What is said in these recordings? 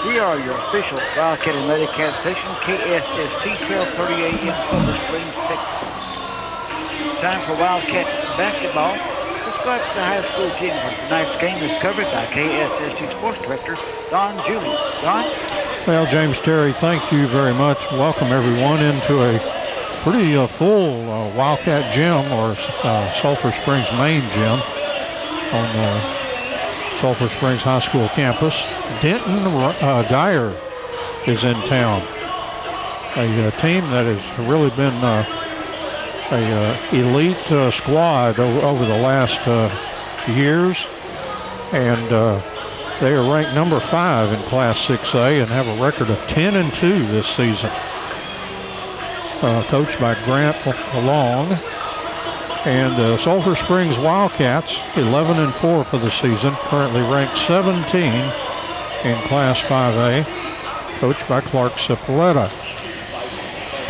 We are your official WildCat and Medicat station, KSSC 1230 AM, Sulphur Springs, Texas. Time for WildCat basketball. Let's go out to the high school gym where tonight's game is covered by KSSC Sports Director Don Julian. Don? Well, James Terry, thank you very much. Welcome everyone into a pretty full WildCat gym, or Sulphur Springs main gym on the Sulphur Springs High School campus. Denton Guyer is in town. A team that has really been a elite squad over the last years, and they are ranked number 5 in Class 6A and have a record of 10-2 this season. Coached by Grant Long. And Sulphur Springs Wildcats, 11-4 for the season, currently ranked 17 in Class 5A, coached by Clark Cipolletta.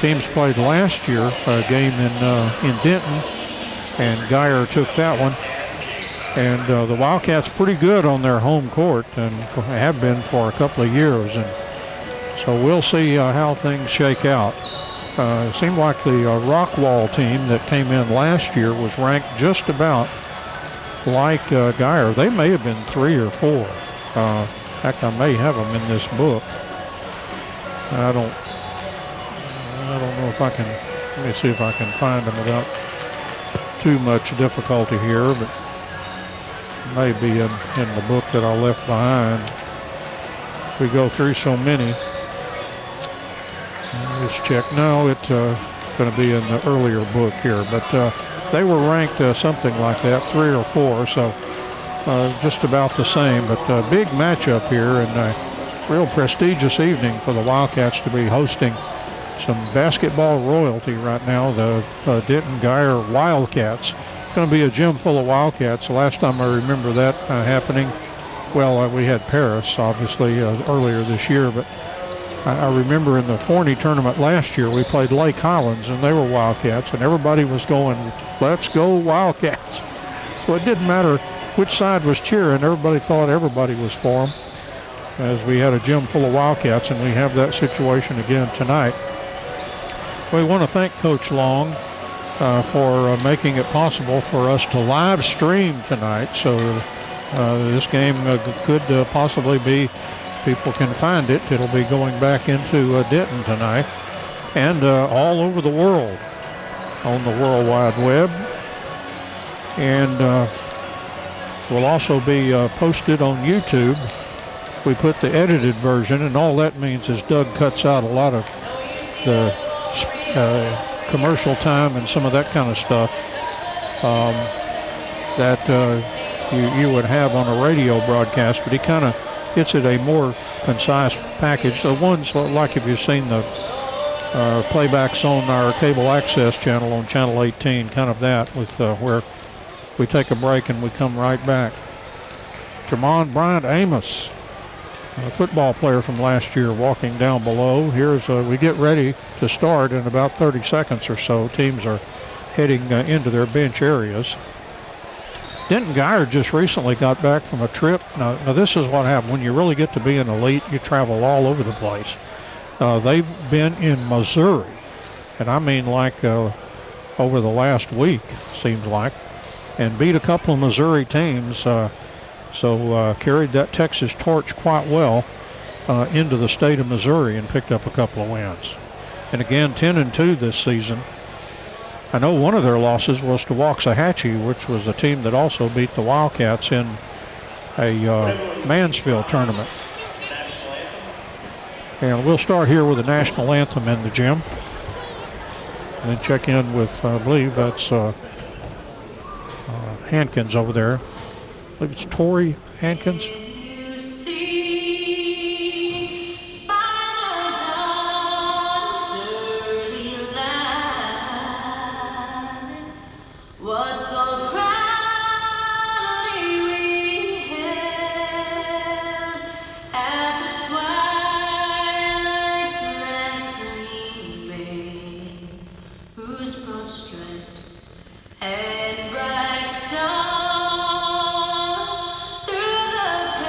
Teams played last year a game in Denton, and Guyer took that one. And the Wildcats pretty good on their home court and have been for a couple of years. And so we'll see how things shake out. It seemed like the Rockwall team that came in last year was ranked just about like Guyer. They may have been 3 or 4. In fact, I may have them in this book. I don't know if I can. Let me see if I can find them without too much difficulty here, but maybe in the book that I left behind. We go through so many. Let's check. No, it's going to be in the earlier book here, but they were ranked something like that, 3 or 4, so just about the same. But a big matchup here, and a real prestigious evening for the Wildcats to be hosting some basketball royalty right now, the Denton Guyer Wildcats. It's going to be a gym full of Wildcats. The last time I remember that happening, well, we had Paris, obviously, earlier this year, but I remember in the Forney tournament last year, we played Lake Highlands, and they were Wildcats, and everybody was going, let's go Wildcats. So it didn't matter which side was cheering. Everybody thought everybody was for them, as we had a gym full of Wildcats, and we have that situation again tonight. We want to thank Coach Long for making it possible for us to live stream tonight. So this game could possibly be, people can find it. It'll be going back into Denton tonight and all over the world on the World Wide Web. And will also be posted on YouTube. We put the edited version, and all that means is Doug cuts out a lot of the commercial time and some of that kind of stuff that you would have on a radio broadcast, but he kind of gets it a more concise package. The ones like if you've seen the playbacks on our cable access channel on channel 18, kind of that, with where we take a break and we come right back. Jamon Bryant Amos, a football player from last year, walking down below. Here's we get ready to start in about 30 seconds or so. Teams are heading into their bench areas. Denton Guyer just recently got back from a trip. Now this is what happened. When you really get to be an elite, you travel all over the place. They've been in Missouri, and I mean like over the last week, seems like, and beat a couple of Missouri teams. So carried that Texas torch quite well into the state of Missouri and picked up a couple of wins. And again, 10-2 this season. I know one of their losses was to Waxahachie, which was a team that also beat the Wildcats in a Mansfield tournament. And we'll start here with the national anthem in the gym. And then check in with, I believe that's Hankins over there. I believe it's Tori Hankins. And bright stars through the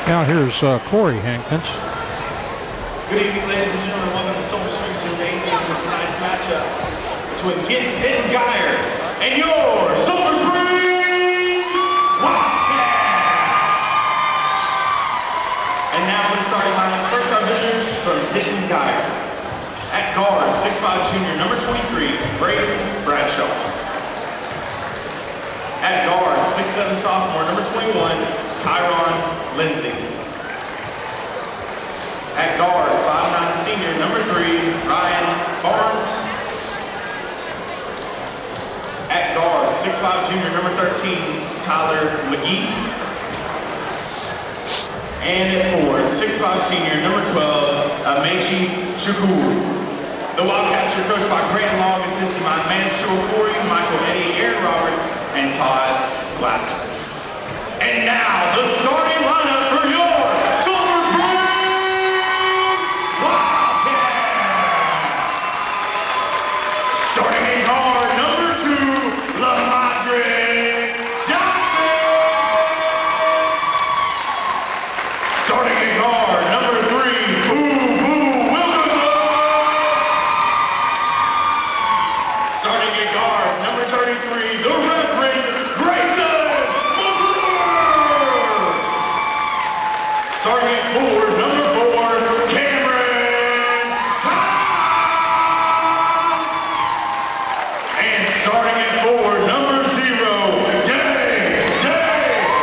Now here's Corey Hankins. Good evening, ladies and gentlemen. Welcome to Sulphur Springs Gymnasium for tonight's matchup between Denton Guyer and your Sulphur Springs WildCat. And now the starting lineups. First, our visitors from Denton Guyer. At guard, 6'5" junior, number 23, Braden Bradshaw. At guard, 6'7" sophomore, number 21, Kyron Lindsay. At guard, 5'9" senior, number 3, Ryan Barnes. At guard, 6'5" junior, number 13, Tyler McGee. And at forward, 6'5" senior, number 12, Amechi Chukwu. The Wildcats are coached by Grant Long, assisted by Mansur Corey, Michael Eddie, Aaron Roberts, and Todd Glasser. And now, the starting lineup for your Sulphur Springs Wildcats. Starting in guard, number 2, Lamadrid Johnson. Starting in guard, number 3, Boo Wilkerson. Starting in guard, number 33, the Reverend Grayson McClure. Starting at forward, number 4, Cameron Hahn. And starting at forward, number 0, Day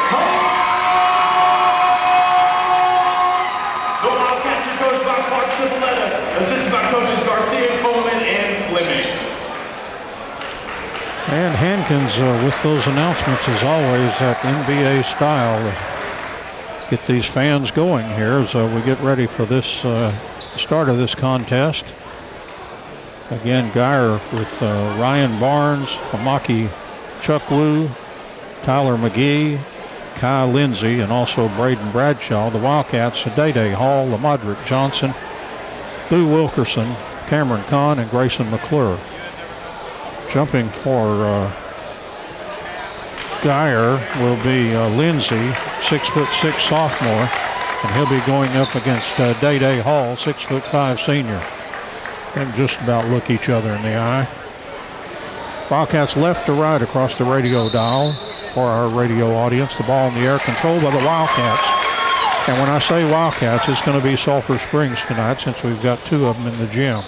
Hall. The Wildcats are coached by Clark Ciboletta, assisted by coaches Garcia, Coleman, and Fleming. And Hankins with those announcements, as always, that NBA style. Get these fans going here as we get ready for this start of this contest. Again, Guyer with Ryan Barnes, Amaki Chukwu, Tyler McGee, Kai Lindsay, and also Braden Bradshaw. The Wildcats, Day Hall, Lamadrid Johnson, Boo Wilkerson, Cameron Kahn, and Grayson McClure. Jumping for Guyer will be Lindsay, 6'6" sophomore, and he'll be going up against Day Hall, 6'5" senior. And just about look each other in the eye. Wildcats left to right across the radio dial for our radio audience. The ball in the air, controlled by the Wildcats. And when I say Wildcats, it's going to be Sulphur Springs tonight, since we've got 2 of them in the gym.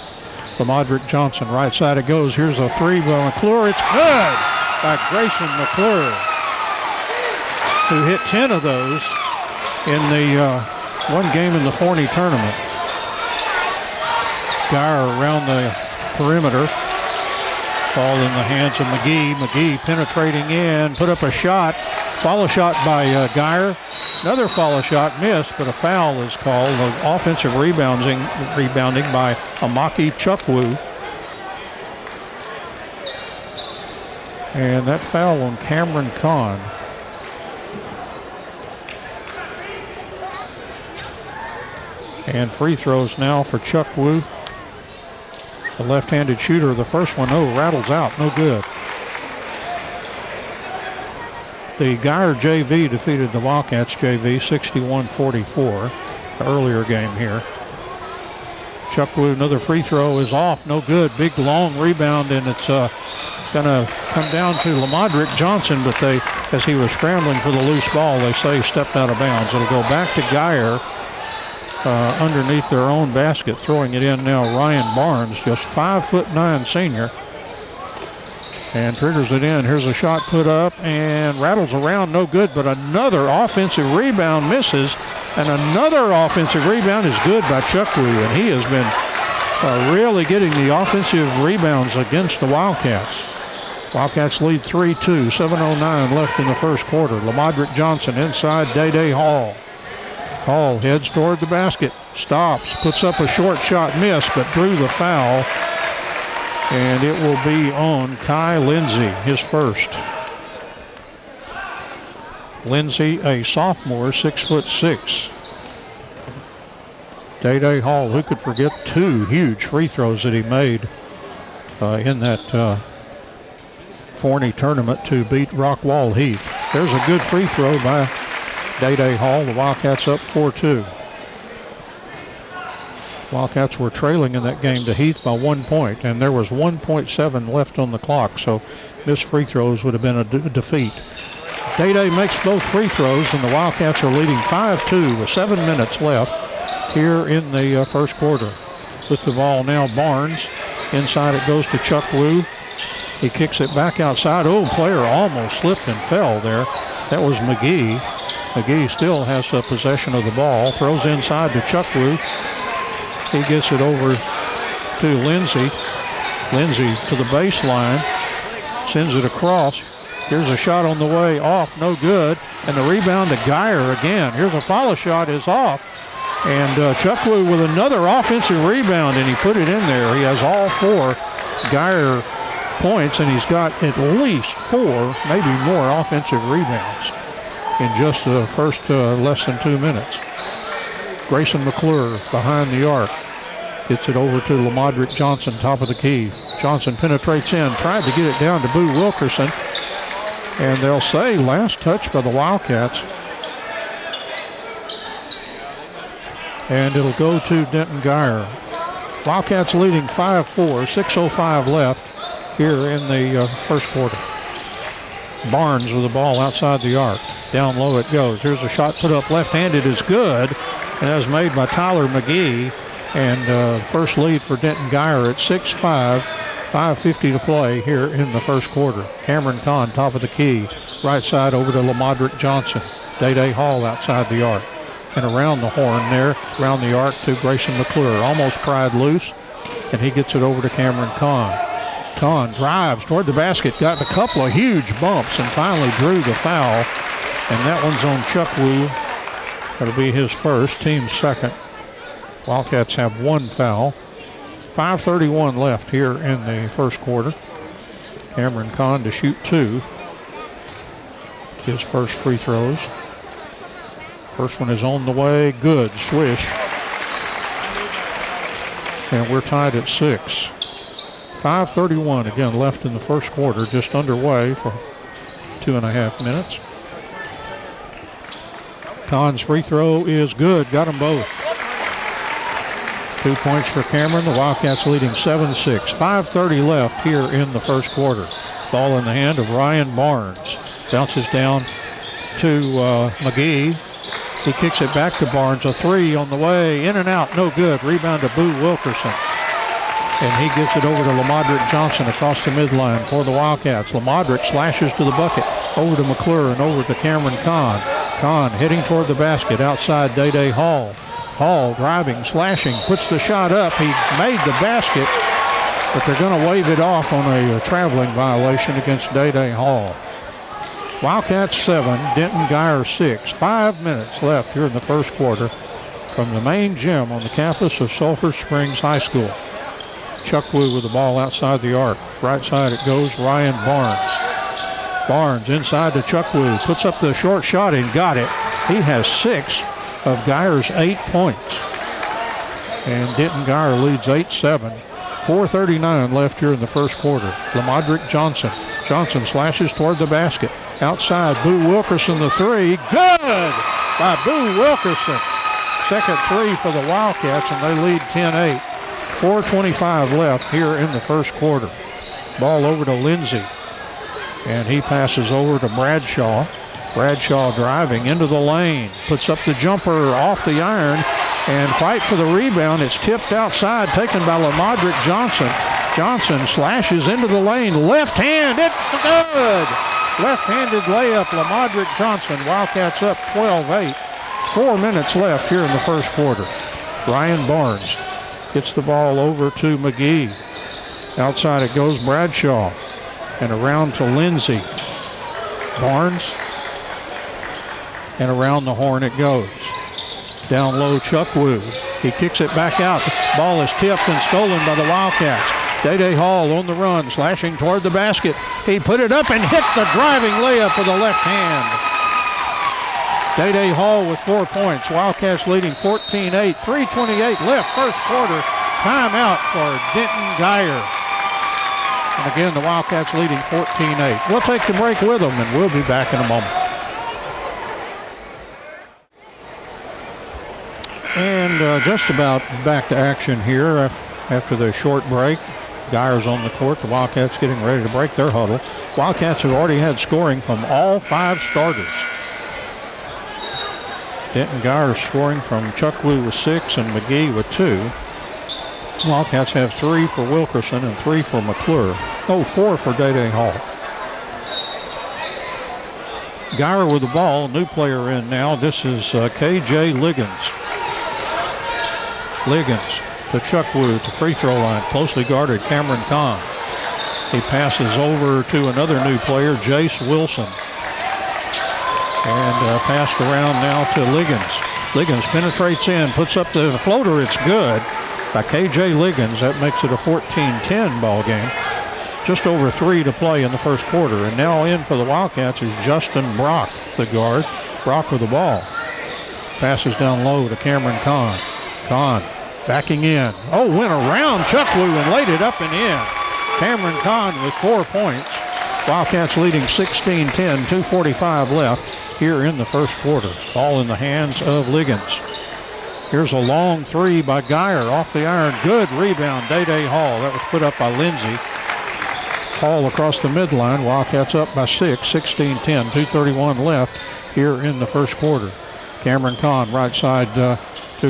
Lamadrid Johnson, right side it goes. Here's a 3 by McClure. It's good by Grayson McClure, who hit 10 of those in the one game in the Forney tournament. Guyer around the perimeter. Ball in the hands of McGee. McGee penetrating in, put up a shot. Follow shot by Guyer. Another follow shot missed, but a foul is called. Offensive rebounding by Amaki Chukwu. And that foul on Cameron Kahn. And free throws now for Chukwu. The left-handed shooter, the first one, rattles out, no good. The Guyer JV defeated the Wildcats JV 61-44, the earlier game here. Chukwu, another free throw is off, no good. Big long rebound, and it's going to come down to Lamadrid Johnson, but as he was scrambling for the loose ball, they say he stepped out of bounds. It'll go back to Guyer underneath their own basket. Throwing it in now, Ryan Barnes, just 5'9" senior. And triggers it in. Here's a shot put up and rattles around, no good, but another offensive rebound misses, and another offensive rebound is good by Chukwu, and he has been really getting the offensive rebounds against the Wildcats. Wildcats lead 3-2, 7:09 left in the first quarter. Lamadrid Johnson inside Day Hall. Hall heads toward the basket, stops, puts up a short shot, missed, but drew the foul. And it will be on Kai Lindsay, his first. Lindsay, a sophomore, 6'6". Day Hall, who could forget 2 huge free throws that he made in that Forney tournament to beat Rockwall Heath. There's a good free throw by Day Hall, the Wildcats up 4-2. Wildcats were trailing in that game to Heath by 1 point, and there was 1.7 left on the clock, so missed free throws would have been a defeat. Day makes both free throws, and the Wildcats are leading 5-2 with 7 minutes left here in the first quarter. With the ball now, Barnes. Inside it goes to Chuck Wu. He kicks it back outside. Oh, player almost slipped and fell there. That was McGee. McGee still has possession of the ball. Throws inside to Chuck Wu. He gets it over to Lindsay. Lindsay to the baseline. Sends it across. Here's a shot on the way off. No good. And the rebound to Guyer again. Here's a follow shot is off. And Chuck Wu with another offensive rebound, and he put it in there. He has all 4 Guyer points, and he's got at least 4, maybe more offensive rebounds in just the first less than 2 minutes. Grayson McClure behind the arc. Gets it over to Lamadrick Johnson, top of the key. Johnson penetrates in, tried to get it down to Boo Wilkerson. And they'll say last touch by the Wildcats. And it'll go to Denton Guyer. Wildcats leading 5-4, 6:05 left here in the first quarter. Barnes with the ball outside the arc. Down low it goes. Here's a shot put up left-handed is good. And that was made by Tyler McGee. And first lead for Denton Guyer at 6-5. 5:50 to play here in the first quarter. Cameron Kahn, top of the key. Right side over to Lamadrick Johnson. Day Hall outside the arc. And around the horn there, around the arc to Grayson McClure. Almost pried loose. And he gets it over to Cameron Kahn. Kahn drives toward the basket. Got a couple of huge bumps and finally drew the foul. And that one's on Chuck Wu. That'll be his first, team's second. Wildcats have 1 foul. 5:31 left here in the first quarter. Cameron Kahn to shoot 2. His first free throws. First one is on the way. Good. Swish. And we're tied at 6. 5:31 again left in the first quarter. Just underway for 2.5 minutes. Kahn's free throw is good. Got them both. 2 points for Cameron. The Wildcats leading 7-6. 5:30 left here in the first quarter. Ball in the hand of Ryan Barnes. Bounces down to McGee. He kicks it back to Barnes. A 3 on the way. In and out. No good. Rebound to Boo Wilkerson. And he gets it over to Lamadrick Johnson across the midline for the Wildcats. Lamadrick slashes to the bucket. Over to McClure and over to Cameron Kahn. Kahn heading toward the basket outside Day Hall. Hall driving, slashing, puts the shot up. He made the basket, but they're going to wave it off on a traveling violation against Day Hall. Wildcats 7, Denton Guyer 6. 5 minutes left here in the first quarter from the main gym on the campus of Sulphur Springs High School. Chuck Wu with the ball outside the arc. Right side it goes, Ryan Barnes. Barnes inside to Chuck Wu, puts up the short shot and got it. He has 6 of Guyer's 8 points. And Denton Guyer leads 8-7. 4:39 left here in the first quarter. Lamadrick Johnson. Johnson slashes toward the basket. Outside, Boo Wilkerson, the 3. Good by Boo Wilkerson. Second 3 for the Wildcats, and they lead 10-8. 4:25 left here in the first quarter. Ball over to Lindsay. And he passes over to Bradshaw. Bradshaw driving into the lane. Puts up the jumper off the iron and fight for the rebound. It's tipped outside, taken by Lamadrick Johnson. Johnson slashes into the lane. Left hand, it's good. Left-handed layup, Lamadrick Johnson. Wildcats up 12-8. 4 minutes left here in the first quarter. Ryan Barnes gets the ball over to McGee. Outside it goes Bradshaw. And around to Lindsay. Barnes. And around the horn it goes. Down low, Chuck Wu. He kicks it back out. Ball is tipped and stolen by the Wildcats. Day Hall on the run, slashing toward the basket. He put it up and hit the driving layup with the left hand. Day Hall with 4 points. Wildcats leading 14-8. 3:28 left, first quarter. Timeout for Denton Guyer. And again, the Wildcats leading 14-8. We'll take the break with them, and we'll be back in a moment. And just about back to action here after the short break. Guyer's on the court. The Wildcats getting ready to break their huddle. Wildcats have already had scoring from all 5 starters. Denton Guyer scoring from Chuckwoo with 6 and McGee with 2. Wildcats have 3 for Wilkerson and 3 for McClure. 4 for Day Hall. Guyer with the ball. New player in now. This is K.J. Liggins. Liggins to Chuckwoo to free throw line. Closely guarded Cameron Kahn. He passes over to another new player, Jace Wilson. And passed around now to Liggins. Liggins penetrates in, puts up the floater. It's good by K.J. Liggins. That makes it a 14-10 ball game. Just over 3 to play in the first quarter. And now in for the Wildcats is Justin Brock, the guard. Brock with the ball. Passes down low to Cameron Kahn. Kahn backing in. Went around Chuckwoo and laid it up and in. Cameron Kahn with 4 points. Wildcats leading 16-10, 2:45 left here in the first quarter. Ball in the hands of Liggins. Here's a long 3 by Guyer off the iron. Good rebound, Day Hall. That was put up by Lindsay. Hall across the midline. Wildcats up by 6, 16-10, 2:31 left here in the first quarter. Cameron Kahn right side to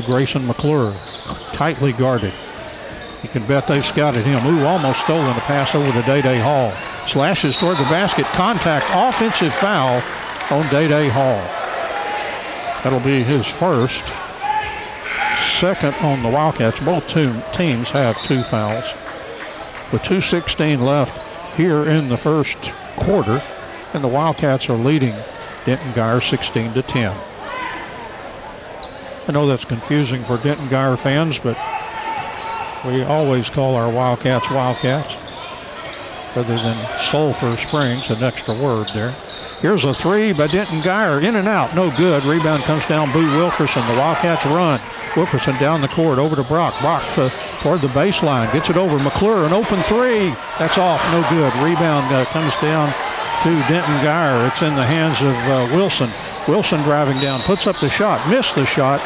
Grayson McClure. Tightly guarded. You can bet they've scouted him. Almost stolen the pass over to Day Hall. Slashes toward the basket. Contact. Offensive foul on Day Hall. That'll be his first. Second on the Wildcats. Both teams have 2 fouls. With 2:16 left here in the first quarter, and the Wildcats are leading Denton Guyer 16-10. I know that's confusing for Denton Guyer fans, but we always call our Wildcats Wildcats rather than Sulphur Springs, an extra word there. Here's a 3 by Denton Guyer, in and out, no good. Rebound comes down, Boo Wilkerson. The Wildcats run. Wilkerson down the court, over to Brock. Brock toward the baseline, gets it over McClure, an open 3. That's off, no good. Rebound comes down to Denton Guyer. It's in the hands of Wilson. Wilson driving down, puts up the shot, missed the shot,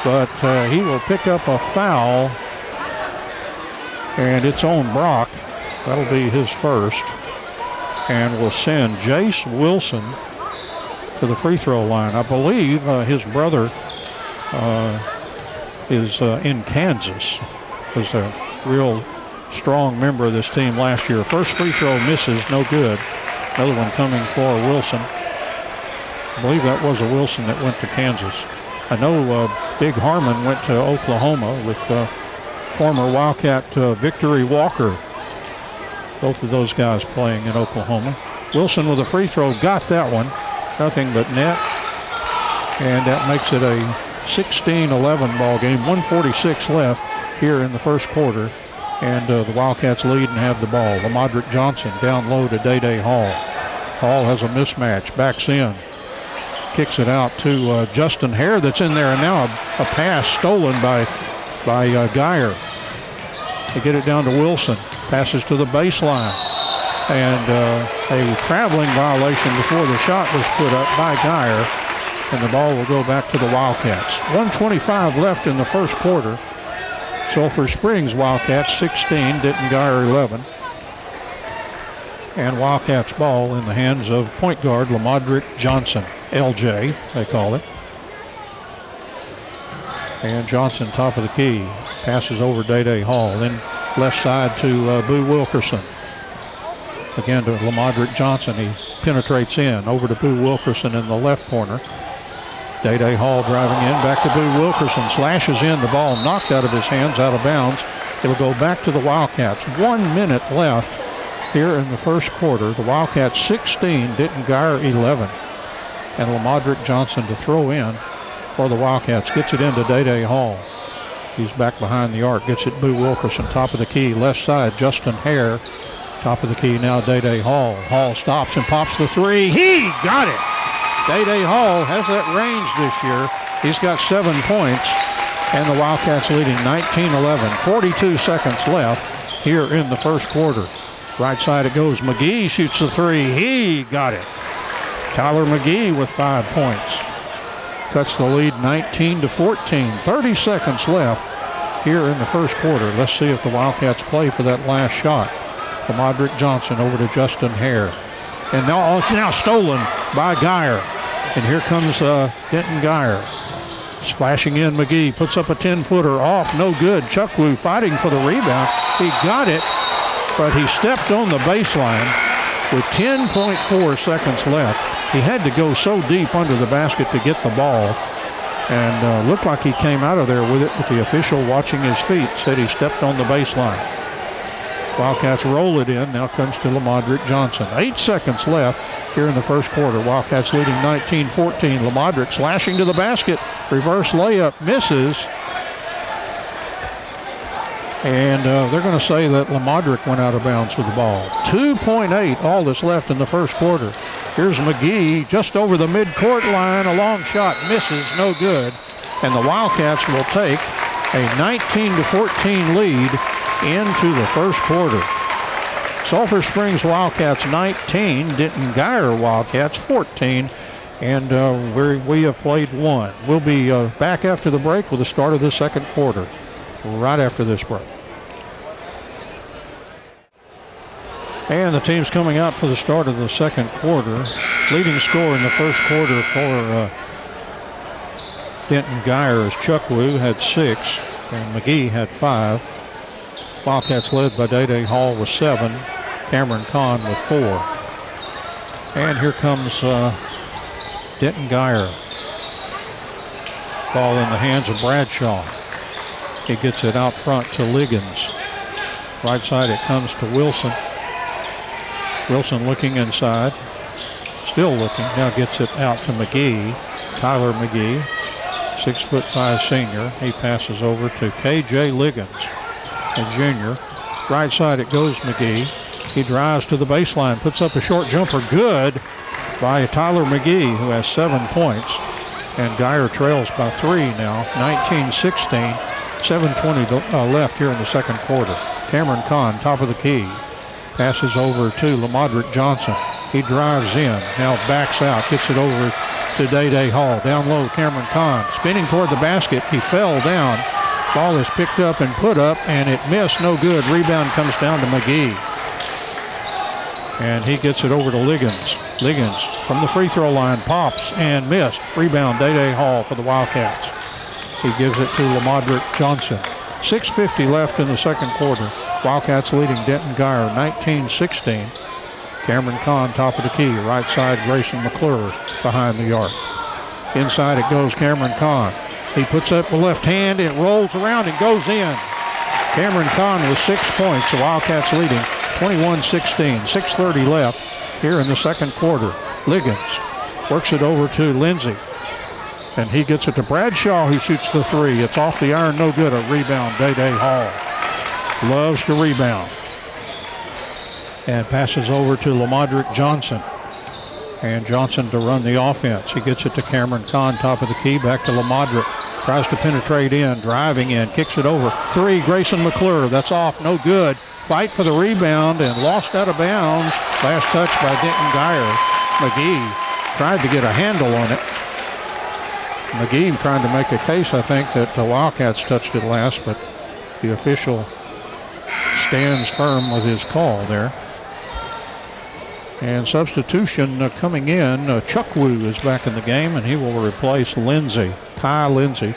but he will pick up a foul, and it's on Brock. That'll be his first, and will send Jace Wilson to the free throw line. I believe his brother is in Kansas, was a real strong member of this team last year. First free throw misses, no good. Another one coming for Wilson. I believe that was a Wilson that went to Kansas. I know Big Harmon went to Oklahoma with former Wildcat Victory Walker. Both of those guys playing in Oklahoma. Wilson with a free throw, got that one. Nothing but net. And that makes it a 16-11 ball game. 1:46 left here in the first quarter. And the Wildcats lead and have the ball. LaModrick Johnson down low to Day Hall. Hall has a mismatch, backs in. Kicks it out to Justin Hare that's in there, and now a pass stolen by Guyer. They get it down to Wilson. Passes to the baseline. And a traveling violation before the shot was put up by Guyer. And the ball will go back to the Wildcats. 1:25 left in the first quarter. Sulphur Springs Wildcats 16, Denton Guyer 11. And Wildcats ball in the hands of point guard LaModrick Johnson. LJ, they call it. And Johnson top of the key. Passes over Day Hall. Then left side to Boo Wilkerson. Again to LaModrick Johnson. He penetrates in. Over to Boo Wilkerson in the left corner. Day Hall driving in. Back to Boo Wilkerson. Slashes in. The ball knocked out of his hands, out of bounds. It'll go back to the Wildcats. 1 minute left here in the first quarter. The Wildcats 16, Denton Guyer 11. And LaModrick Johnson to throw in for the Wildcats. Gets it into Day Hall. He's back behind the arc. Gets it Boo Wilkerson, top of the key. Left side, Justin Hare. Top of the key now, Day Hall. Hall stops and pops the 3. He got it! Day Hall has that range this year. He's got 7 points. And the Wildcats leading 19-11. 42 seconds left here in the first quarter. Right side it goes. McGee shoots the 3. He got it. Tyler McGee with 5 points. cuts the lead 19-14. 30 seconds left here in the first quarter. Let's see if the Wildcats play for that last shot. Lamodrick Johnson over to Justin Hare. And now it's now stolen by Guyer. And here comes Denton Guyer. Splashing in McGee, puts up a 10-footer off, no good. Chukwu fighting for the rebound. He got it, but he stepped on the baseline with 10.4 seconds left. He had to go so deep under the basket to get the ball. And looked like he came out of there with it, but the official watching his feet said he stepped on the baseline. Wildcats roll it in. Now comes to Lamodrick Johnson. 8 seconds left here in the first quarter. Wildcats leading 19-14. Lamodrick slashing to the basket. Reverse layup misses. And they're going to say that Lamodrick went out of bounds with the ball. 2.8 all that's left in the first quarter. Here's McGee just over the midcourt line. A long shot misses, no good. And the Wildcats will take a 19-14 lead into the first quarter. Sulphur Springs Wildcats 19, Denton Guyer Wildcats 14, and we have played one. We'll be back after the break with the start of the second quarter, right after this break. And the team's coming out for the start of the second quarter. Leading scorer in the first quarter for Denton Guyer is Chukwu, had 6, and McGee had 5. Wildcats led by Day Hall with 7, Cameron Kahn with 4. And here comes Denton Guyer. Ball in the hands of Bradshaw. He gets it out front to Liggins. Right side it comes to Wilson. Wilson looking inside. Still looking. Now gets it out to McGee. Tyler McGee, 6'5" senior. He passes over to KJ Liggins, a junior. Right side it goes McGee. He drives to the baseline, puts up a short jumper. Good by Tyler McGee, who has 7 points. And Guyer trails by 3 now, 19-16. 7:20 left here in the second quarter. Cameron Kahn, top of the key. Passes over to Lamodrick Johnson. He drives in, now backs out, gets it over to Day Hall. Down low, Cameron Kahn spinning toward the basket. He fell down. Ball is picked up and put up, and it missed, no good. Rebound comes down to McGee. And he gets it over to Liggins. Liggins from the free throw line pops and missed. Rebound, Day Hall for the Wildcats. He gives it to Lamodrick Johnson. 6:50 left in the second quarter. Wildcats leading Denton Guyer 19-16. Cameron Kahn, top of the key. Right side, Grayson McClure behind the arc. Inside it goes Cameron Kahn. He puts up the left hand, it rolls around and goes in. Cameron Kahn with 6 points. The Wildcats leading 21-16. 6:30 left here in the second quarter. Liggins works it over to Lindsey. And he gets it to Bradshaw, who shoots the 3. It's off the iron, no good. A rebound, Day Hall. Loves to rebound. And passes over to Lamodrick Johnson. And Johnson to run the offense. He gets it to Cameron Kahn, top of the key, back to Lamodrick. Tries to penetrate in, driving in, kicks it over. 3, Grayson McClure, that's off, no good. Fight for the rebound and lost out of bounds. Last touch by Denton Guyer. McGee tried to get a handle on it. McGee trying to make a case, I think, that the Wildcats touched it last, but the official stands firm with his call there. And substitution coming in, Chukwu is back in the game, and he will replace Lindsey, Kai Lindsey.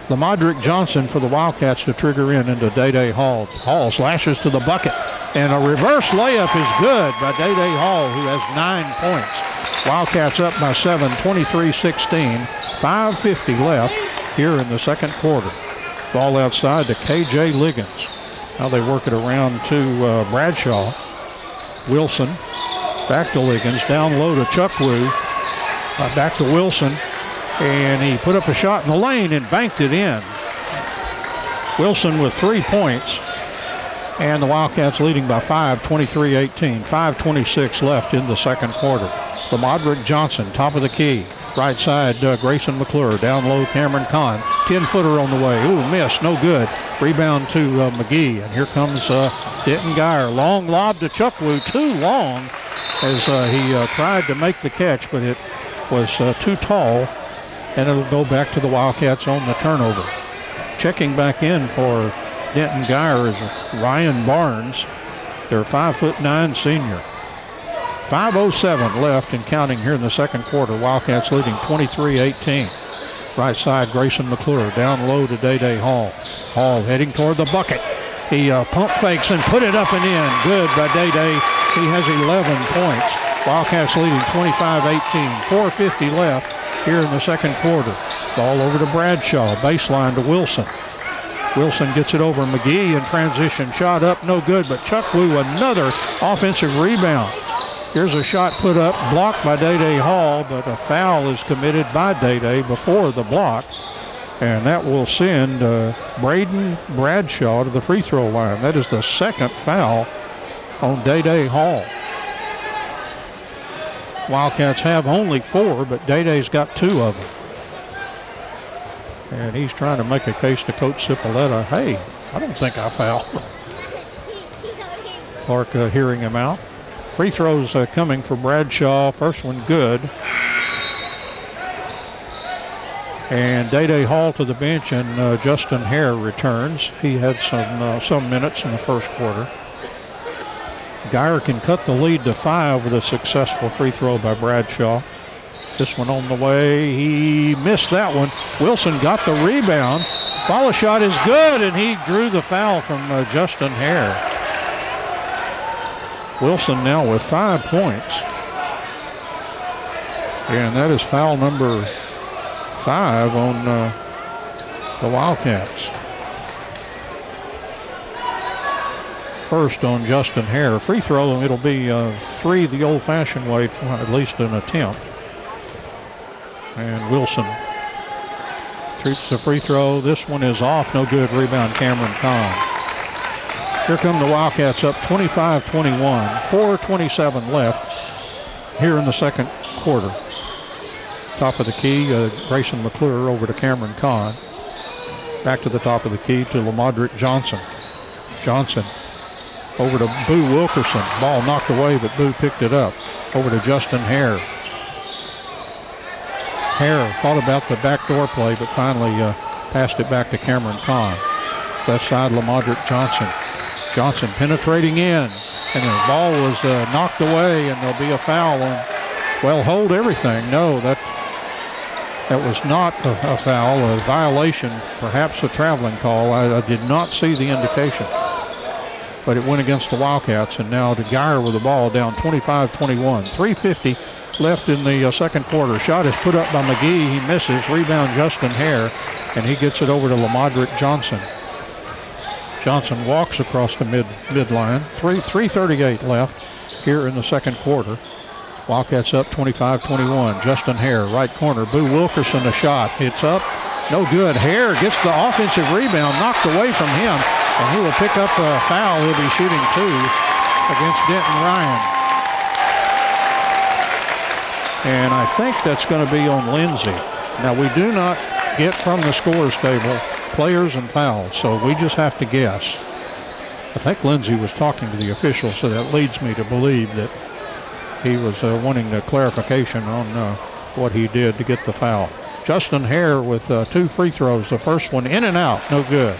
Lamodrick Johnson for the Wildcats to trigger into Day Hall. Hall slashes to the bucket, and a reverse layup is good by Day Hall, who has 9 points. Wildcats up by 7, 23-16. 5:50 left here in the second quarter. Ball outside to KJ Liggins. Now they work it around to Bradshaw. Wilson back to Liggins. Down low to Chukwu. Back to Wilson. And he put up a shot in the lane and banked it in. Wilson with 3 points. And the Wildcats leading by 5, 23-18. 5:26 left in the second quarter. Lamodrick Johnson, top of the key. Right side, Grayson McClure. Down low, Cameron Kahn. 10-footer on the way. Ooh, miss, no good. Rebound to McGee. And here comes Denton Guyer. Long lob to Chukwu. Too long as he tried to make the catch, but it was too tall. and it'll go back to the Wildcats on the turnover. Checking back in for Denton Guyer is Ryan Barnes, their 5'9" senior. 5:07 left and counting here in the second quarter. Wildcats leading 23-18. Right side, Grayson McClure down low to Day Hall. Hall heading toward the bucket. He pump fakes and put it up and in. Good by Day. He has 11 points. Wildcats leading 25-18. 4:50 left here in the second quarter. Ball over to Bradshaw. Baseline to Wilson. Wilson gets it over McGee in transition. Shot up, no good, but Chuck Wu another offensive rebound. Here's a shot put up, blocked by Day Hall, but a foul is committed by Day before the block. And that will send Braden Bradshaw to the free throw line. That is the second foul on Day Hall. Wildcats have only 4, but Day's got 2 of them. And he's trying to make a case to Coach Cipolletta. Hey, I don't think I fouled. Clark hearing him out. Free throws coming for Bradshaw. First one good. And Day Hall to the bench, and Justin Hare returns. He had some minutes in the first quarter. Guyer can cut the lead to 5 with a successful free throw by Bradshaw. This one on the way. He missed that one. Wilson got the rebound. Follow shot is good, and he drew the foul from Justin Hare. Wilson now with 5 points. And that is foul number 5 on the Wildcats. First on Justin Hare. Free throw, and it'll be 3 the old-fashioned way, at least an attempt. And Wilson treats the free throw. This one is off. No good. Rebound, Cameron Kahn. Here come the Wildcats up 25-21. 4:27 left here in the second quarter. Top of the key, Grayson McClure over to Cameron Kahn. Back to the top of the key to Lamadrick Johnson. Johnson over to Boo Wilkerson. Ball knocked away, but Boo picked it up. Over to Justin Hare. Hare thought about the backdoor play, but finally passed it back to Cameron Kahn. Left side, Lamadrick Johnson. Johnson penetrating in, and the ball was knocked away, and there'll be a foul on, well, hold everything. No, that was not a foul, a violation, perhaps a traveling call. I did not see the indication, but it went against the Wildcats, and now to Guyer with the ball down 25-21. 3:50 left in the second quarter. Shot is put up by McGee. He misses. Rebound Justin Hare, and he gets it over to Lamadrick Johnson. Johnson walks across the midline. 3:38 left here in the second quarter. Wildcats up 25-21. Justin Hare, right corner. Boo Wilkerson, a shot. It's up. No good. Hare gets the offensive rebound knocked away from him, and he will pick up a foul. He'll be shooting 2 against Denton Ryan. And I think that's going to be on Lindsay. Now, we do not get from the scores table players and fouls, so we just have to guess. I think Lindsay was talking to the official, so that leads me to believe that he was wanting a clarification on what he did to get the foul. Justin Hare with 2 free throws. The first one in and out, no good.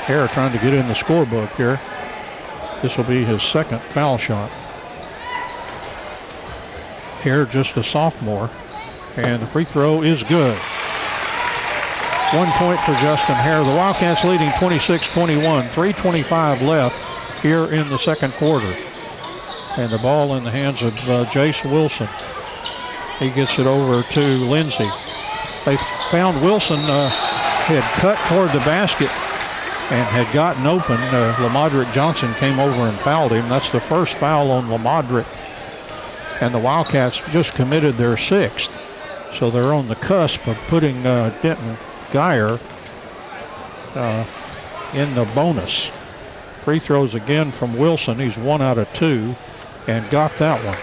Hare trying to get in the scorebook here. This will be his second foul shot. Hare just a sophomore, and the free throw is good. 1 point for Justin Hare. The Wildcats leading 26-21. 3:25 left here in the second quarter. And the ball in the hands of Jace Wilson. He gets it over to Lindsay. They found Wilson had cut toward the basket and had gotten open. Lamadrick Johnson came over and fouled him. That's the first foul on Lamadrick. And the Wildcats just committed their 6th. So they're on the cusp of putting Denton Guyer in the bonus. Free throws again from Wilson. He's 1 out of 2 and got that one.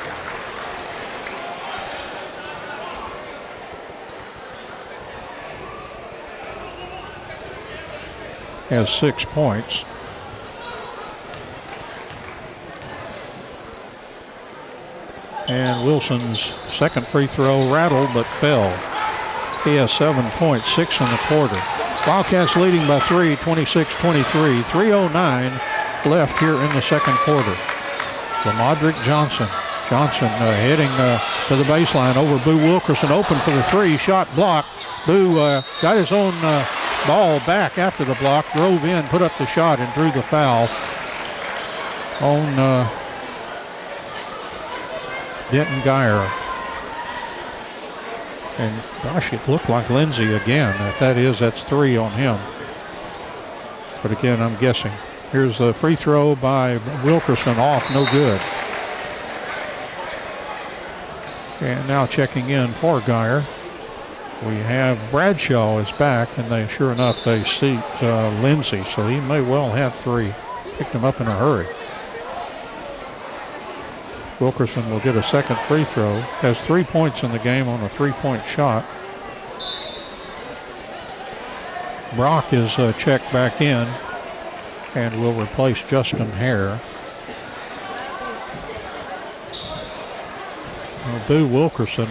Has 6 points. And Wilson's second free throw rattled but fell. He has 7 points, 6 in the quarter. Wildcats leading by 3, 26-23. 3:09 left here in the second quarter. Lamadrick Johnson. Heading to the baseline over Boo Wilkerson. Open for the three. Shot blocked. Boo got his own ball back after the block. Drove in, put up the shot, and drew the foul on Denton Guyer. And gosh, it looked like Lindsey again. If that is, that's 3 on him. But again, I'm guessing. Here's the free throw by Wilkerson, off, no good. And now checking in for Guyer. We have Bradshaw is back, and they sure enough they seat Lindsey, so he may well have 3. Picked him up in a hurry. Wilkerson will get a second free throw. Has 3 points in the game on a 3-point shot. Brock is checked back in and will replace Justin Hare. Boo Wilkerson.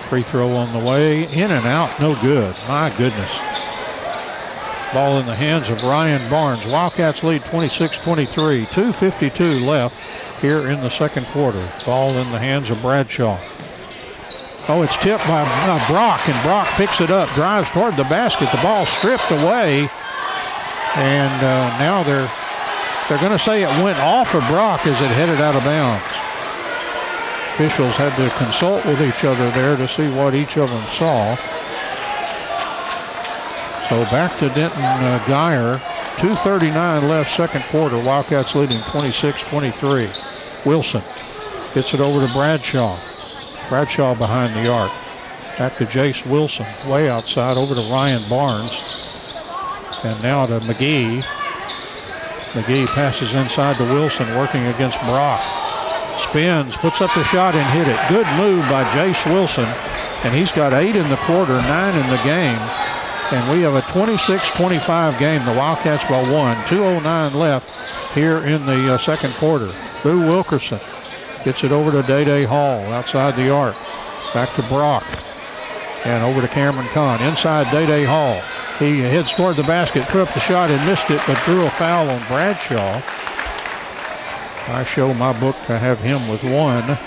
Free throw on the way. In and out, no good. My goodness. Ball in the hands of Ryan Barnes. Wildcats lead 26-23. 2:52 left here in the second quarter. Ball in the hands of Bradshaw. Oh, it's tipped by Brock, and Brock picks it up, drives toward the basket. The ball stripped away, and now they're going to say it went off of Brock as it headed out of bounds. Officials had to consult with each other there to see what each of them saw. So back to Denton Guyer. 2:39 left second quarter. Wildcats leading 26-23. Wilson gets it over to Bradshaw. Bradshaw behind the arc. Back to Jace Wilson. Way outside over to Ryan Barnes. And now to McGee. McGee passes inside to Wilson, working against Brock. Spins, puts up the shot and hit it. Good move by Jace Wilson. And he's got 8 in the quarter, 9 in the game. And we have a 26-25 game. The Wildcats by 1. 2:09 left here in the second quarter. Boo Wilkerson gets it over to Day Hall outside the arc. Back to Brock. And over to Cameron Kahn. Inside Day Hall. He heads toward the basket, put up the shot and missed it, but drew a foul on Bradshaw. I show my book to have him with 1.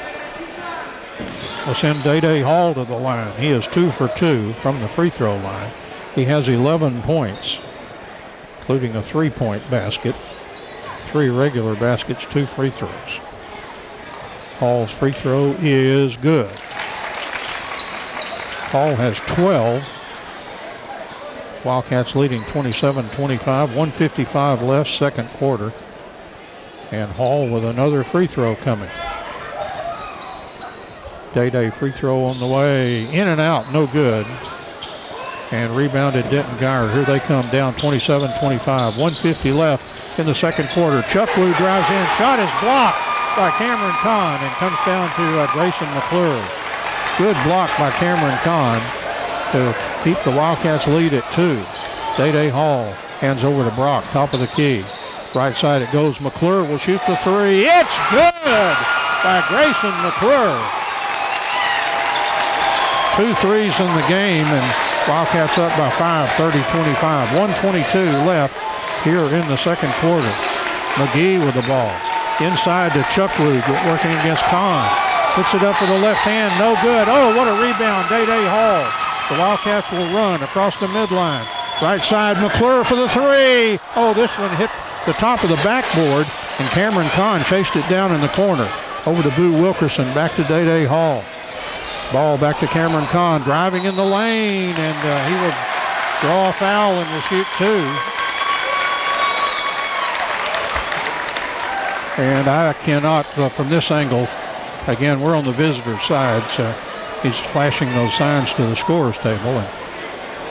We'll send Day Hall to the line. He is 2 for 2 from the free throw line. He has 11 points, including a 3-point basket, 3 regular baskets, 2 free throws. Hall's free throw is good. Hall has 12. Wildcats leading 27-25, 1:55 left second quarter. And Hall with another free throw coming. Day free throw on the way. In and out, no good. And rebounded Denton Guyer. Here they come down 27-25. 1:50 left in the second quarter. Chucklew drives in. Shot is blocked by Cameron Kahn and comes down to Grayson McClure. Good block by Cameron Kahn to keep the Wildcats lead at 2. Day Hall hands over to Brock, top of the key. Right side it goes. McClure will shoot the 3. It's good by Grayson McClure. 2 threes in the game, and Wildcats up by 5, 30-25. 1:22 left here in the second quarter. McGee with the ball. Inside to Chucklew, working against Kahn. Puts it up with the left hand, no good. Oh, what a rebound, Day Hall. The Wildcats will run across the midline. Right side, McClure for the 3. Oh, this one hit the top of the backboard, and Cameron Kahn chased it down in the corner. Over to Boo Wilkerson, back to Day Hall. Ball back to Cameron Kahn, driving in the lane, and he will draw a foul and will shoot 2. And I cannot, from this angle, again, we're on the visitor side, so he's flashing those signs to the scorer's table and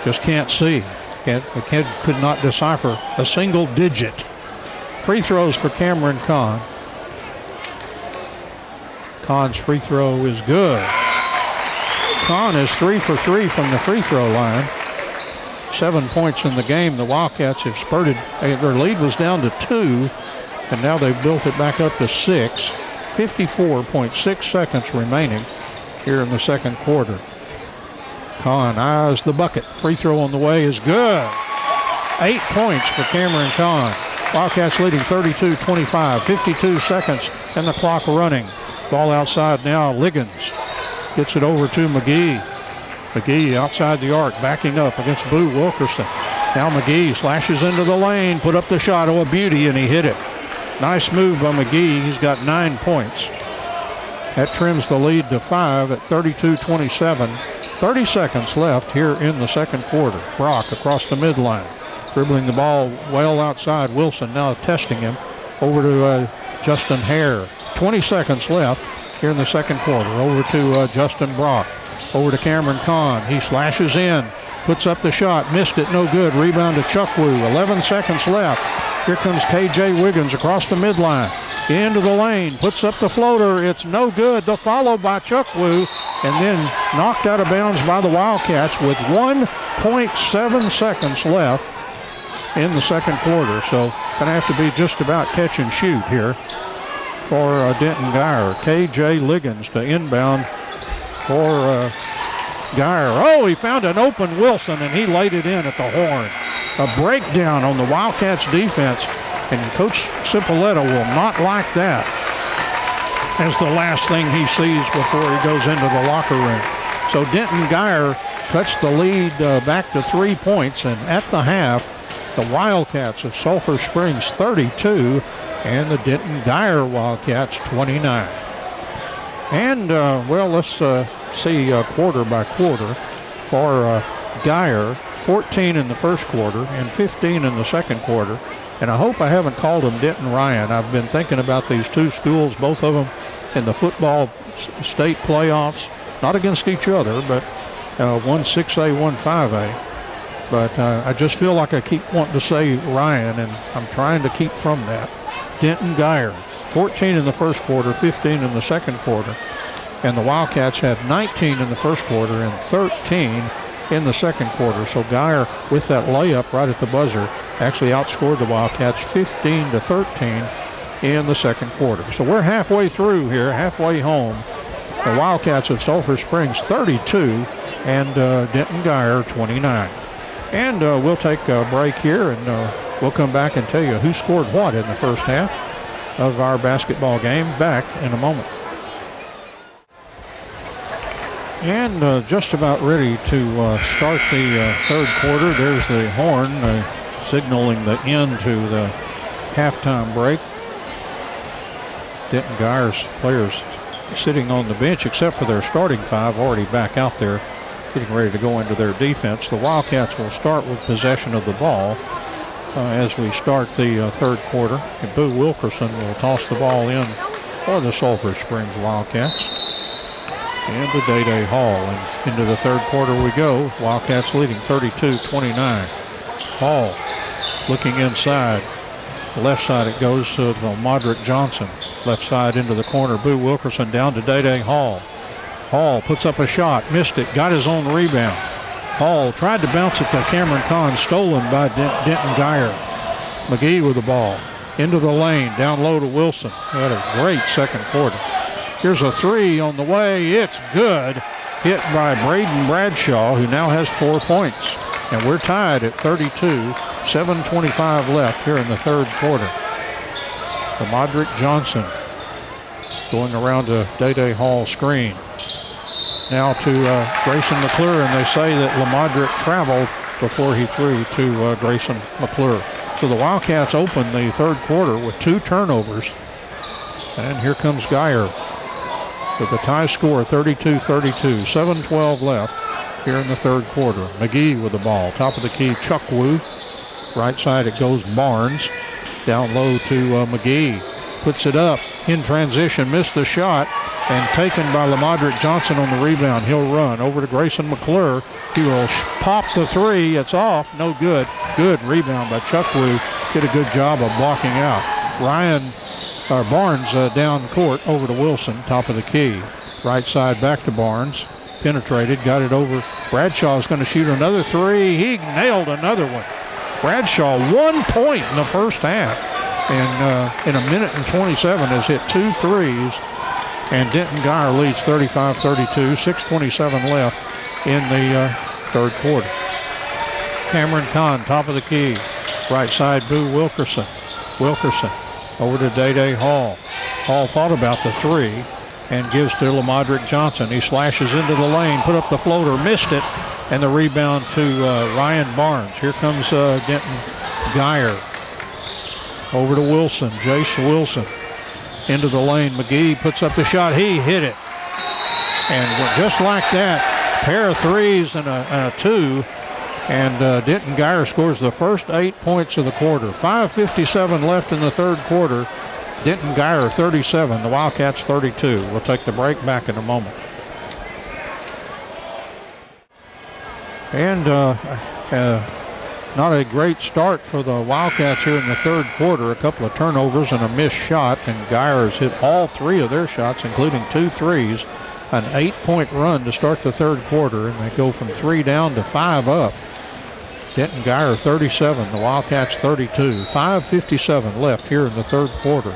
just can't see. The kid could not decipher a single digit. Free throws for Cameron Kahn. Kahn's free throw is good. Kahn is 3 for 3 from the free throw line. 7 points in the game. The Wildcats have spurted. Their lead was down to 2, and now they've built it back up to 6. 54.6 seconds remaining here in the second quarter. Kahn eyes the bucket. Free throw on the way is good. 8 points for Cameron Kahn. Wildcats leading 32-25. 52 seconds and the clock running. Ball outside now. Liggins gets it over to McGee. McGee outside the arc, backing up against Boo Wilkerson. Now McGee slashes into the lane, put up the shot. Oh, a beauty, and he hit it. Nice move by McGee. He's got 9 points. That trims the lead to 5 at 32-27. 30 seconds left here in the second quarter. Brock across the midline, dribbling the ball well outside. Wilson now testing him over to Justin Hare. 20 seconds left here in the second quarter. Over to Justin Brock. Over to Cameron Kahn. He slashes in, puts up the shot, missed it, no good. Rebound to Chukwoo. 11 seconds left. Here comes KJ Wiggins across the midline. Into the lane, puts up the floater. It's no good. The follow by Chukwoo, and then knocked out of bounds by the Wildcats with 1.7 seconds left in the second quarter. So going to have to be just about catch and shoot here for Denton Guyer. KJ Liggins to inbound for Guyer. Oh, he found an open Wilson, and he laid it in at the horn. A breakdown on the Wildcats defense, and Coach Cipolletta will not like that as the last thing he sees before he goes into the locker room. So Denton Guyer cuts the lead back to 3 points, and at the half, the Wildcats of Sulphur Springs 32 and the Denton Guyer Wildcats 29. And, well, let's see quarter by quarter for Guyer. 14 in the first quarter and 15 in the second quarter. And I hope I haven't called them Denton Ryan. I've been thinking about these two schools, both of them in the football state playoffs, not against each other, but one 6A, one 5A. But I just feel like I keep wanting to say Ryan, and I'm trying to keep from that. Denton Guyer, 14 in the first quarter, 15 in the second quarter. And the Wildcats had 19 in the first quarter and 13 in the second quarter. So Guyer, with that layup right at the buzzer, actually outscored the Wildcats 15-13 in the second quarter. So we're halfway through here, halfway home. The Wildcats of Sulphur Springs 32 and Denton Guyer 29. And we'll take a break here, and we'll come back and tell you who scored what in the first half of our basketball game. Back in a moment. And just about ready to start the third quarter. There's the horn signaling the end to the halftime break. Denton Guyer's players sitting on the bench, except for their starting five, already back out there getting ready to go into their defense. The Wildcats will start with possession of the ball as we start the third quarter. And Boo Wilkerson will toss the ball in for the Sulphur Springs Wildcats. And to Day-Day Hall. And into the third quarter we go. Wildcats leading 32-29. Hall looking inside. The left side it goes to Modric Johnson. Left side into the corner. Boo Wilkerson down to Day-Day Hall. Hall puts up a shot. Missed it. Got his own rebound. Hall tried to bounce it to Cameron Kahn. Stolen by Denton Guyer. McGee with the ball. Into the lane. Down low to Wilson. Had a great second quarter. Here's a three on the way. It's good. Hit by Braden Bradshaw, who now has 4 points. And we're tied at 32. 7:25 left here in the third quarter. Modric Johnson going around to Day-Day Hall screen. Now to Grayson McClure, and they say that LaModric traveled before he threw to Grayson McClure. So the Wildcats open the third quarter with 2 turnovers. And here comes Guyer with a tie score, 32-32. 7:12 left here in the third quarter. McGee with the ball. Top of the key, Chukwoo. Right side it goes Barnes. Down low to McGee. Puts it up in transition. Missed the shot. And taken by LaModric Johnson on the rebound. He'll run over to Grayson McClure. He will pop the three. It's off. No good. Good rebound by Chukwoo. Did a good job of blocking out. Barnes down court over to Wilson, top of the key. Right side back to Barnes. Penetrated, got it over. Bradshaw's going to shoot another three. He nailed another one. Bradshaw 1 point in the first half. And in a minute and 27 has hit 2 threes And Denton Guyer leads 35-32, 6:27 left in the third quarter. Cameron Kahn, top of the key. Right side, Boo Wilkerson. Wilkerson over to Day Hall. Hall thought about the three and gives to Lamadrick Johnson. He slashes into the lane, put up the floater, missed it, and the rebound to Ryan Barnes. Here comes Denton Guyer. Over to Wilson, Jace Wilson. Into the lane, McGee puts up the shot, he hit it. And just like that, pair of threes and a two, and Denton Guyer scores the first 8 points of the quarter. 5:57 left in the third quarter. Denton Guyer 37, the Wildcats 32. We'll take the break, back in a moment. And not a great start for the Wildcats here in the third quarter. A couple of turnovers and a missed shot, and Guyer has hit all three of their shots, including 2 threes. An 8-point run to start the third quarter, and they go from 3 down to 5 up. Denton Guyer 37, the Wildcats 32. 5:57 left here in the third quarter.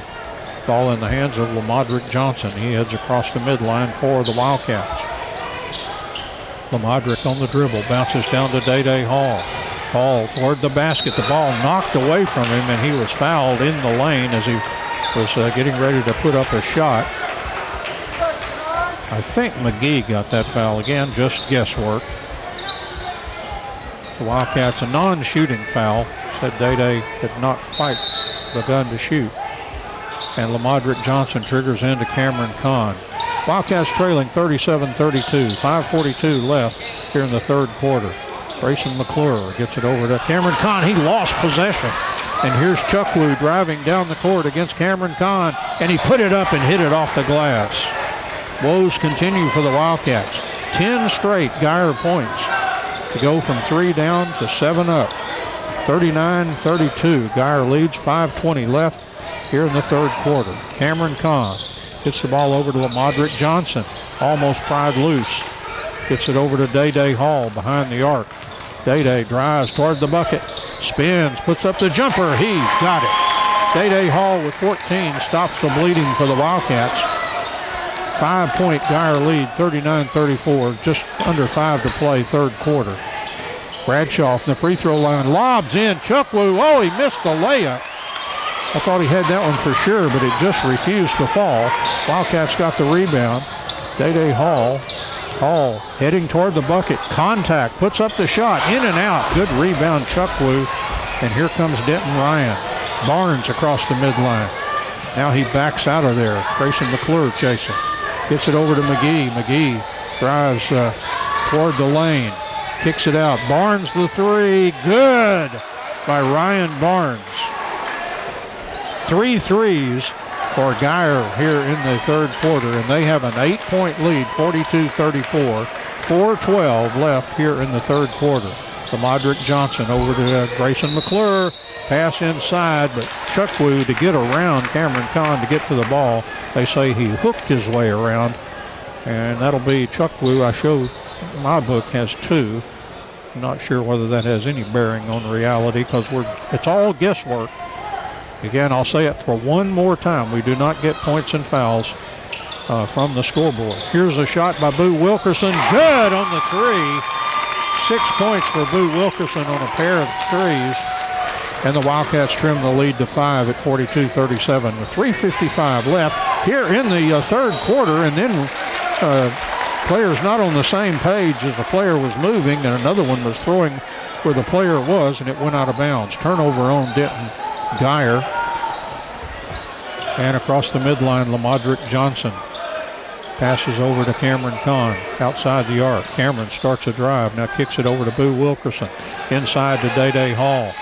Ball in the hands of Lamadrick Johnson. He heads across the midline for the Wildcats. Lamadrick on the dribble, bounces down to Day Hall. Hall toward the basket. The ball knocked away from him, and he was fouled in the lane as he was getting ready to put up a shot. I think McGee got that foul again, just guesswork. The Wildcats, a non-shooting foul. Said Day had not quite begun to shoot. And Lamadrick Johnson triggers into Cameron Kahn. Wildcats trailing 37-32. 5:42 left here in the third quarter. Grayson McClure gets it over to Cameron Kahn. He lost possession. And here's Chukwu driving down the court against Cameron Kahn. And he put it up and hit it off the glass. Woes continue for the Wildcats. 10 straight Guyer points to go from 3 down to 7 up. 39-32. Guyer leads, 5:20 left here in the third quarter. Cameron Kahn gets the ball over to Lamadrick Johnson. Almost pried loose. Gets it over to Day Hall behind the arc. Day drives toward the bucket. Spins, puts up the jumper. He got it. Day Hall with 14 stops the bleeding for the Wildcats. 5-point Guyer lead, 39-34. Just under 5 to play, third quarter. Bradshaw from the free throw line lobs in. Chukwu, oh, he missed the layup. I thought he had that one for sure, but it just refused to fall. Wildcats got the rebound. Day Hall. Hall heading toward the bucket. Contact, puts up the shot, in and out. Good rebound, Chukwu. And here comes Denton Ryan. Barnes across the midline. Now he backs out of there. Grayson McClure chasing. Gets it over to McGee. McGee drives toward the lane. Kicks it out. Barnes the three. Good by Ryan Barnes. 3 threes for Guyer here in the third quarter, and they have an 8-point lead, 42-34. 4:12 left here in the third quarter. Lamadrick Johnson over to Grayson McClure. Pass inside, but Chukwu to get around Cameron Kahn to get to the ball. They say he hooked his way around, and that'll be Chukwu. I show my book has 2. I'm not sure whether that has any bearing on reality because it's all guesswork. Again, I'll say it for one more time. We do not get points and fouls from the scoreboard. Here's a shot by Boo Wilkerson. Good on the 3. 6 points for Boo Wilkerson on a pair of threes. And the Wildcats trim the lead to 5 at 42-37 with 3:55 left here in the third quarter. And then players not on the same page as the player was moving, and another one was throwing where the player was, and it went out of bounds. Turnover on Denton Guyer. And across the midline, Lamadrick Johnson passes over to Cameron Kahn outside the arc. Cameron starts a drive, now kicks it over to Boo Wilkerson. Inside to Day Hall.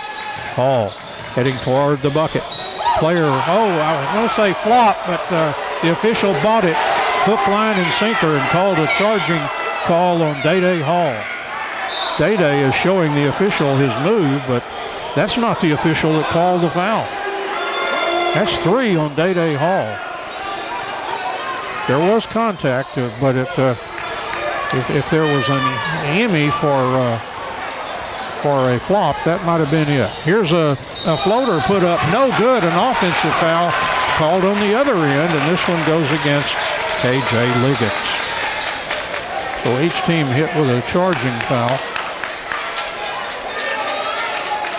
Hall heading toward the bucket. Player, I was going to say flop, but the official bought it. Hook, line, and sinker and called a charging call on Day Hall. Day is showing the official his move, but that's not the official that called the foul. That's 3 on Day Hall. There was contact, but if there was an Emmy for a flop, that might have been it. Here's a floater put up, no good, an offensive foul called on the other end, and this one goes against K.J. Liggins. So each team hit with a charging foul.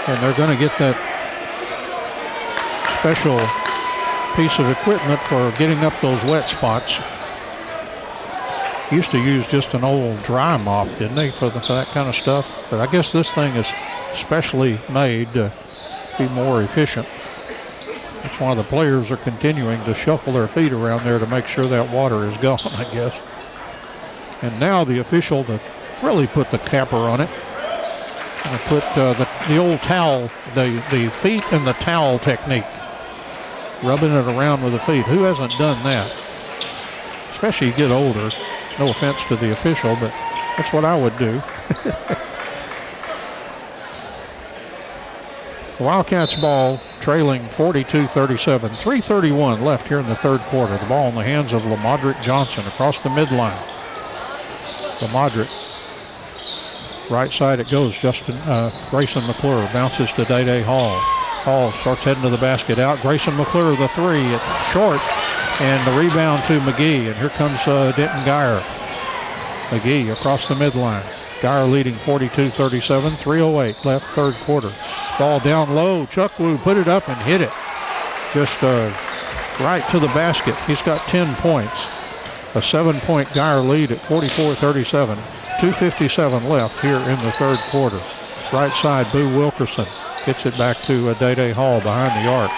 And they're going to get that special piece of equipment for getting up those wet spots. Used to use just an old dry mop, didn't they, for that kind of stuff? But I guess this thing is specially made to be more efficient. That's why the players are continuing to shuffle their feet around there to make sure that water is gone, I guess. And now the official to really put the capper on it. And put the old towel, the feet in the towel technique. Rubbing it around with the feet. Who hasn't done that? Especially you get older. No offense to the official, but that's what I would do. Wildcats ball trailing 42-37. 3:31 left here in the third quarter. The ball in the hands of Lamadrick Johnson across the midline. Lamadrick. Right side it goes. Grayson McClure bounces to Day Hall. Hall starts heading to the basket out. Grayson McClure the three. It's short. And the rebound to McGee. And here comes Denton Guyer. McGee across the midline. Guyer leading 42-37. 3:08 left third quarter. Ball down low. Chukwu put it up and hit it. Just right to the basket. He's got 10 points. A 7-point Guyer lead at 44-37. 2:57 left here in the third quarter. Right side, Boo Wilkerson gets it back to Day Hall behind the arc.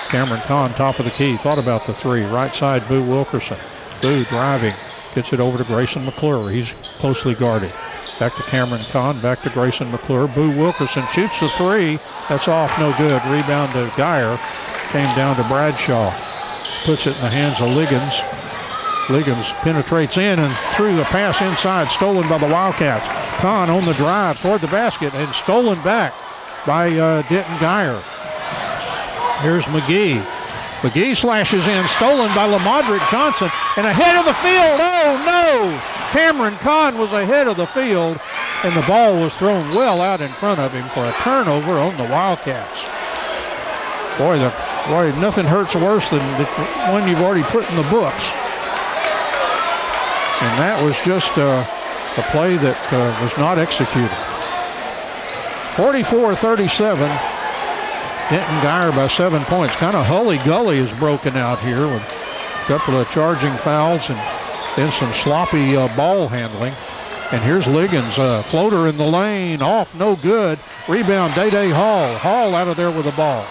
Cameron Kahn, top of the key, thought about the three. Right side, Boo Wilkerson. Boo driving, gets it over to Grayson McClure. He's closely guarded. Back to Cameron Kahn, back to Grayson McClure. Boo Wilkerson shoots the three. That's off, no good. Rebound to Guyer. Came down to Bradshaw. Puts it in the hands of Liggins. Liggins penetrates in and through the pass inside, stolen by the Wildcats. Kahn on the drive toward the basket and stolen back by Denton Guyer. Here's McGee. McGee slashes in, stolen by Lamadrick Johnson, and ahead of the field. Oh no! Cameron Kahn was ahead of the field, and the ball was thrown well out in front of him for a turnover on the Wildcats. Boy, nothing hurts worse than the one you've already put in the books. And that was just a play that was not executed. 44-37. Denton Guyer by 7 points. Kind of hully-gully is broken out here with a couple of charging fouls and then some sloppy ball handling. And here's Liggins, floater in the lane, off, no good. Rebound, Day Hall. Hall out of there with the ball.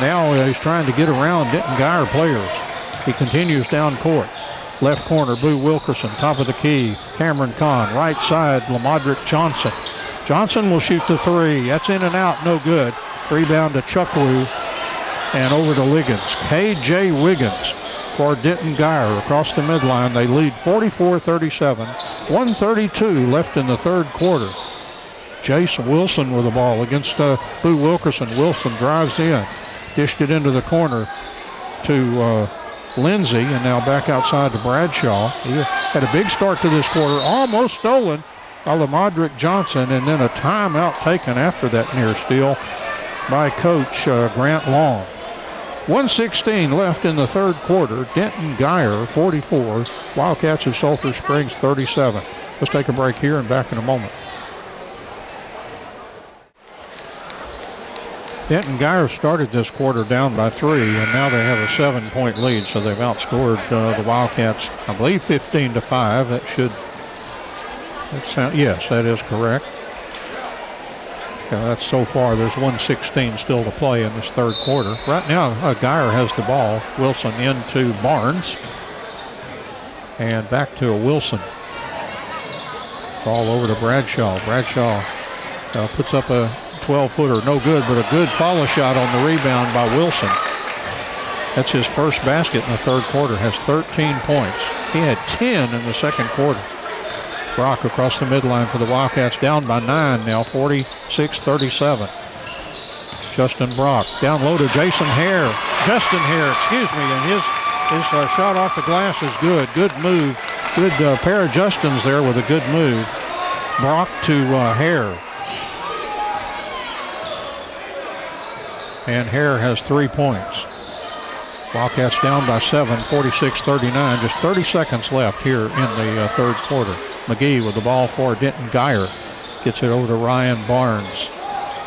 Now he's trying to get around Denton Guyer players. He continues down court. Left corner, Boo Wilkerson, top of the key. Cameron Kahn, right side, Lamadrick Johnson. Johnson will shoot the three. That's in and out, no good. Rebound to Chukwu and over to Liggins. K.J. Wiggins for Denton Guyer across the midline. They lead 44-37. 1:32 left in the third quarter. Jason Wilson with the ball against Boo Wilkerson. Wilson drives in, dished it into the corner to Lindsay, and now back outside to Bradshaw. He had a big start to this quarter, almost stolen by Lamadrick Johnson, and then a timeout taken after that near steal by Coach Grant Long. 1:16 left in the third quarter. Denton Guyer 44, Wildcats of Sulphur Springs 37. Let's take a break here and back in a moment. Denton Guyer started this quarter down by 3, and now they have a 7-point lead, so they've outscored the Wildcats, I believe, 15-5. Yes, that is correct. That's so far. There's 1:16 still to play in this third quarter. Right now, Guyer has the ball. Wilson into Barnes, and back to Wilson. Ball over to Bradshaw. Bradshaw puts up a 12-footer, no good, but a good follow shot on the rebound by Wilson. That's his first basket in the third quarter, has 13 points. He had 10 in the second quarter. Brock across the midline for the Wildcats, down by 9 now, 46-37. Justin Brock, down low to Justin Hare, and his shot off the glass is good. Good move. Good pair of Justins there with a good move. Brock to Hare. And Hare has 3 points. Wildcats down by 7, 46-39. Just 30 seconds left here in the third quarter. McGee with the ball for Denton Guyer. Gets it over to Ryan Barnes.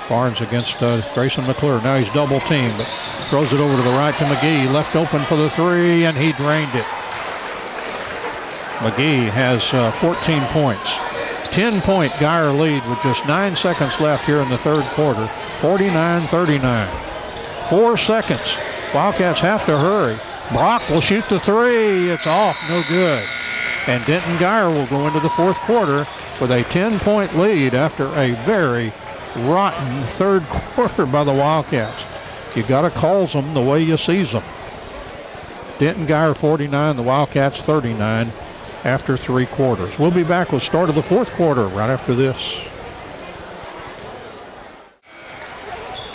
Barnes against Grayson McClure. Now he's double teamed, but throws it over to the right to McGee. Left open for the three, and he drained it. McGee has 14 points. 10-point Guyer lead with just 9 seconds left here in the third quarter. 49-39. 4 seconds. Wildcats have to hurry. Brock will shoot the three. It's off, no good. And Denton Guyer will go into the fourth quarter with a 10-point lead after a very rotten third quarter by the Wildcats. You got to call them the way you sees them. Denton Guyer 49, the Wildcats 39 after 3 quarters. We'll be back with start of the fourth quarter right after this.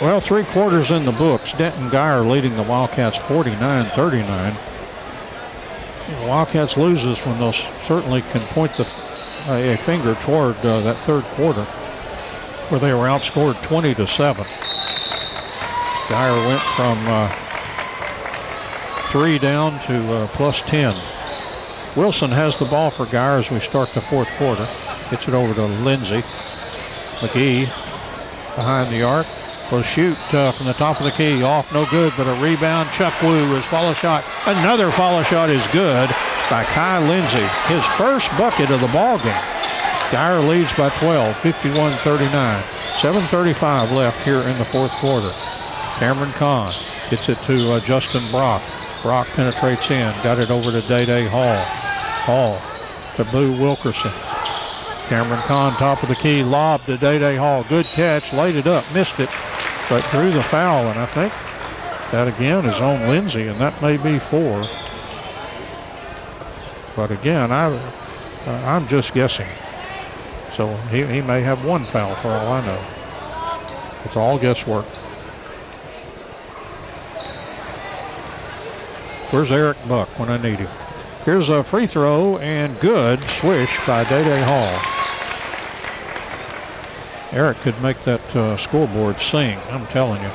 Well, 3 quarters in the books. Denton Guyer leading the Wildcats 49-39. The Wildcats lose this one. They'll certainly can point a finger toward that third quarter where they were outscored 20-7. Guyer went from 3 down to plus 10. Wilson has the ball for Guyer as we start the fourth quarter. Gets it over to Lindsey. McGee behind the arc. Will shoot from the top of the key. Off, no good, but a rebound. Chuck Wu, his follow shot. Another follow shot is good by Kai Lindsey. His first bucket of the ball game. Guyer leads by 12, 51-39. 7:35 left here in the fourth quarter. Cameron Kahn gets it to Justin Brock. Brock penetrates in. Got it over to Day Hall. Hall to Boo Wilkerson. Cameron Kahn, top of the key, lob to Day Hall. Good catch, laid it up, missed it, but drew the foul, and I think that again is on Lindsey, and that may be 4. But again, I'm just guessing. So he may have 1 foul for all I know. It's all guesswork. Where's Eric Buck when I need him? Here's a free throw, and good swish by Day Hall. Eric could make that scoreboard sing, I'm telling you.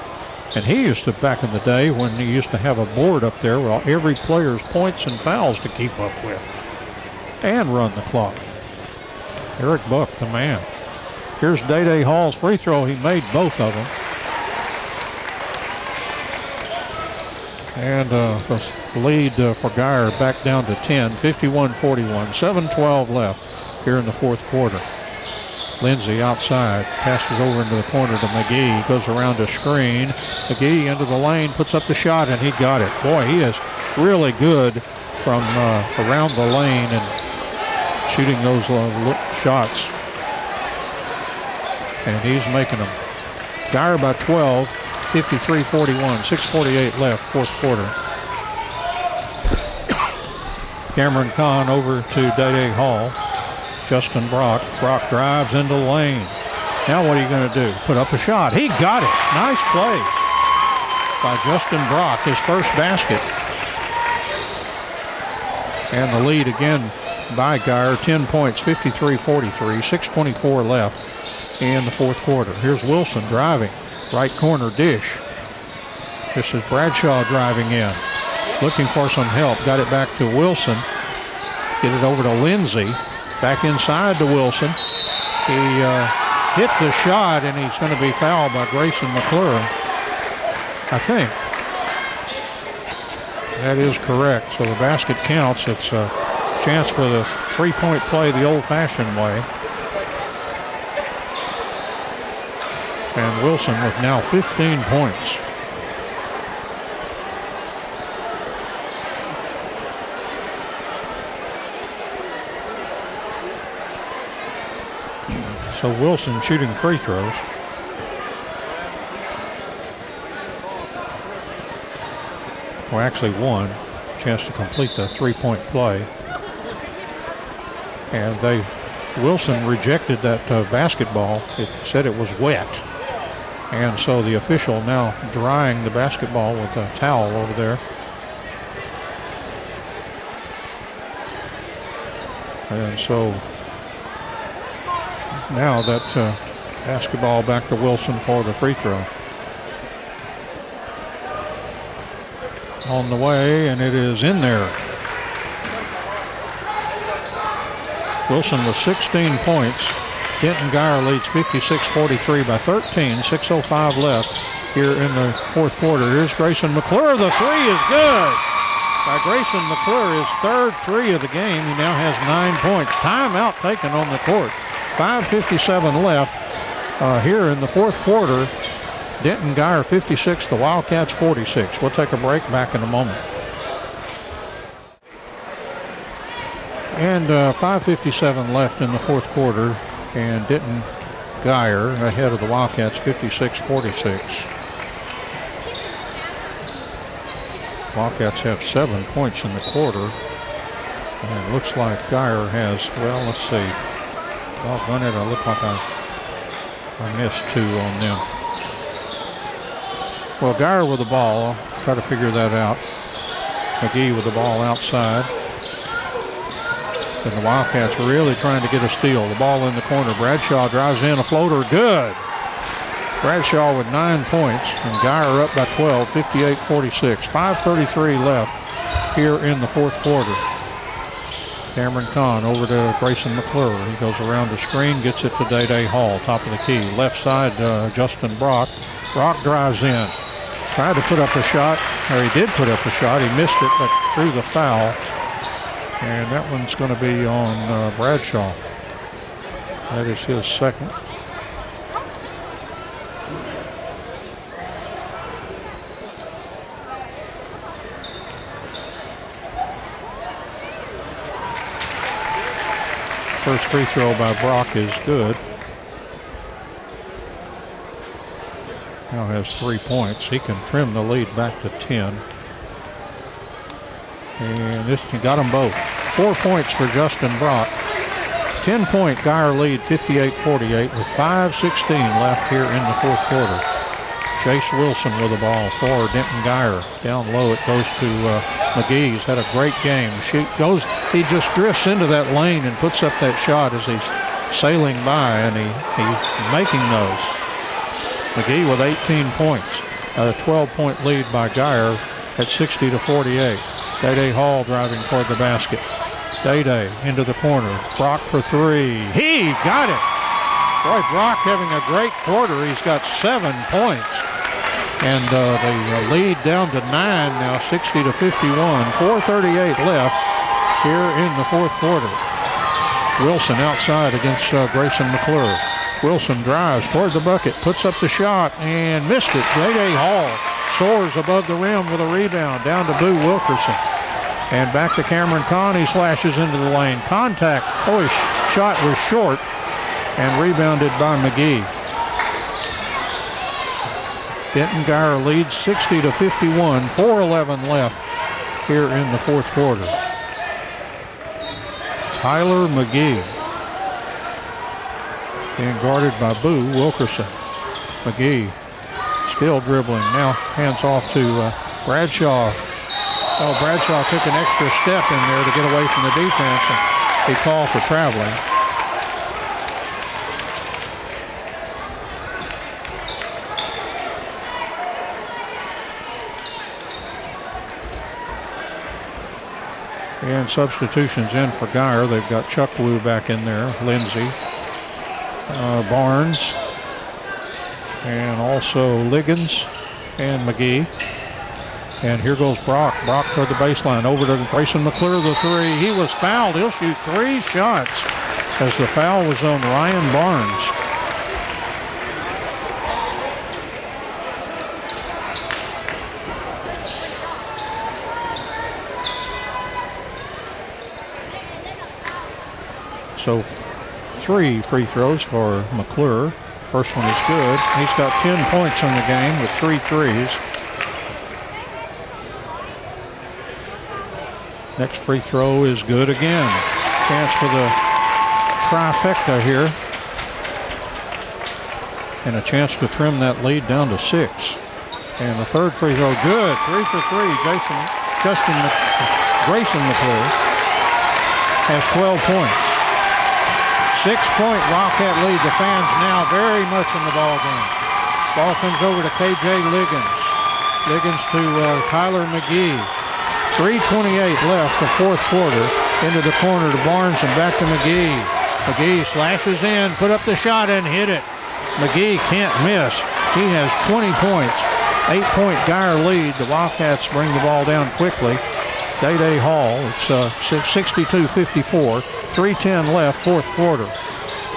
And he used to, back in the day, when he used to have a board up there with every player's points and fouls to keep up with and run the clock. Eric Buck, the man. Here's Day Hall's free throw. He made both of them. And the lead for Guyer back down to 10, 51-41. 7:12 left here in the fourth quarter. Lindsey outside, passes over into the corner to McGee, goes around a screen. McGee into the lane, puts up the shot, and he got it. Boy, he is really good from around the lane and shooting those shots. And he's making them. Guyer by 12, 53-41, 6:48 left, fourth quarter. Cameron Kahn over to Day Hall. Justin Brock. Brock drives into the lane. Now what are you going to do? Put up a shot. He got it. Nice play by Justin Brock, his first basket. And the lead again by Guyer, 10 points, 53-43, 6:24 left in the fourth quarter. Here's Wilson driving. Right corner dish. This is Bradshaw driving in. Looking for some help. Got it back to Wilson. Get it over to Lindsey. Back inside to Wilson. He hit the shot, and he's going to be fouled by Grayson McClure. I think. That is correct. So the basket counts. It's a chance for the three-point play the old-fashioned way. And Wilson with now 15 points. So Wilson shooting free throws. Well, actually one chance to complete the three-point play. And Wilson rejected that basketball. It said it was wet. And so the official now drying the basketball with a towel over there. And so now that basketball back to Wilson for the free throw. on the way, and it is in there. Wilson with 16 points. Denton Guyer leads 56-43 by 13. 6:05 left here in the fourth quarter. Here's Grayson McClure. The three is good by Grayson McClure. His third three of the game. He now has 9 points. Timeout taken on the court. 5:57 left here in the fourth quarter. Denton Guyer 56, the Wildcats 46. We'll take a break, back in a moment. And 5:57 left in the fourth quarter, and Denton Guyer ahead of the Wildcats 56-46. Wildcats have 7 points in the quarter, and it looks like Guyer has, well, let's see. Doggone it, I look like I missed 2 on them. Well, Guyer with the ball. I'll try to figure that out. McGee with the ball outside. And the Wildcats are really trying to get a steal. The ball in the corner. Bradshaw drives in a floater. Good. Bradshaw with 9 points. And Guyer up by 12, 58-46. 5:33 left here in the fourth quarter. Cameron Kahn over to Grayson McClure. He goes around the screen, gets it to Day-Day Hall, top of the key. Left side, Justin Brock. Brock drives in. Tried to put up a shot, or he did put up a shot. He missed it, but threw the foul. And that one's going to be on Bradshaw. That is his second. First free throw by Brock is good. Now has 3 points. He can trim the lead back to 10. And this got them both. 4 points for Justin Brock. 10-point Guyer lead, 58-48, with 5:16 left here in the fourth quarter. Chase Wilson with the ball for Denton Guyer. Down low it goes to McGee. He's had a great game. He just drifts into that lane and puts up that shot as he's sailing by, and he's making those. McGee with 18 points. A 12-point lead by Guyer at 60-48. Day-Day Hall driving toward the basket. Day-Day into the corner. Brock for 3. He got it. Boy, Brock having a great quarter. He's got 7 points. And the lead down to 9 now, 60-51. 4:38 left here in the fourth quarter. Wilson outside against Grayson McClure. Wilson drives toward the bucket, puts up the shot, and missed it. Day-Day Hall soars above the rim with a rebound down to Boo Wilkerson. And back to Cameron Kahn. He slashes into the lane. Contact. Oh, his shot was short and rebounded by McGee. Denton Guyer leads 60-51. 4:11 left here in the fourth quarter. Tyler McGee being guarded by Boo Wilkerson. McGee still dribbling. Now hands off to Bradshaw. Oh, Bradshaw took an extra step in there to get away from the defense, and he called for traveling. And substitutions in for Guyer. They've got Chuck Wu back in there, Lindsay, Barnes, and also Liggins and McGee. And here goes Brock. Brock toward the baseline. Over to Grayson McClure, the 3. He was fouled. He'll shoot 3 shots as the foul was on Ryan Barnes. So 3 free throws for McClure. First one is good. He's got 10 points in the game with 3 threes. Next free throw is good again. Chance for the trifecta here. And a chance to trim that lead down to 6. And the third free throw, good. 3 for 3. Grayson McClure has 12 points. 6-point Wildcat lead. The fans now very much in the ball game. Ball comes over to KJ Liggins. Liggins to Tyler McGee. 3:28 left, the fourth quarter. Into the corner to Barnes and back to McGee. McGee slashes in, put up the shot and hit it. McGee can't miss. He has 20 points. 8-point Guyer lead. The Wildcats bring the ball down quickly. Day Hall, it's 62-54. 3:10 left, fourth quarter.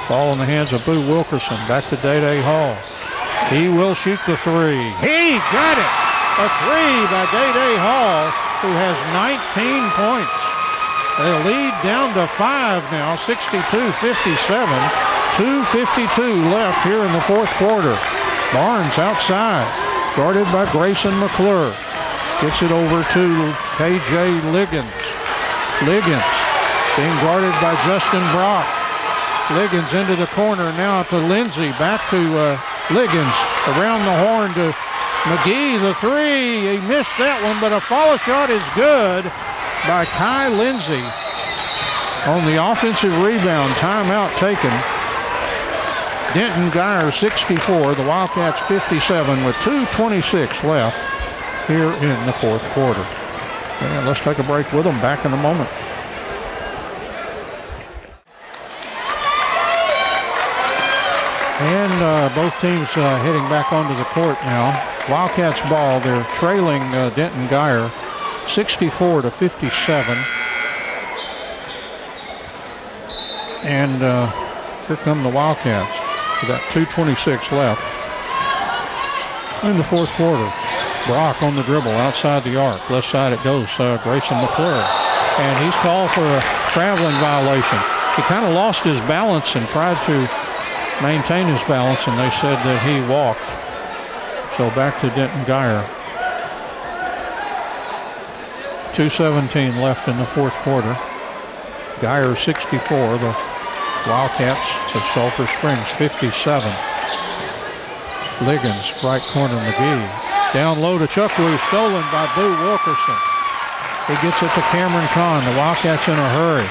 Ball in the hands of Boo Wilkerson. Back to Day Hall. He will shoot the three. He got it! A three by Day Hall, who has 19 points. They lead down to 5 now, 62-57. 2:52 left here in the fourth quarter. Barnes outside, guarded by Grayson McClure. Gets it over to K.J. Liggins. Liggins being guarded by Justin Brock. Liggins into the corner now to Lindsey. Back to Liggins. Around the horn to McGee, the three. He missed that one, but a follow shot is good by Kai Lindsey. On the offensive rebound, timeout taken. Denton Guyer 64, the Wildcats 57 with 2:26 left here in the fourth quarter. And let's take a break with them. Back in a moment. And both teams heading back onto the court now. Wildcats ball. They're trailing Denton Guyer 64-57. And here come the Wildcats with that 2:26 left in the fourth quarter. Brock on the dribble outside the arc. Left side it goes, Grayson McClure. And he's called for a traveling violation. He kind of lost his balance and tried to maintain his balance, and they said that he walked. So back to Denton Guyer. 2:17 left in the fourth quarter. Guyer 64, the Wildcats of Sulphur Springs 57. Liggins, right corner McGee. Down low to Chukwu, stolen by Boo Wilkerson. He gets it to Cameron Kahn. The Wildcats in a hurry.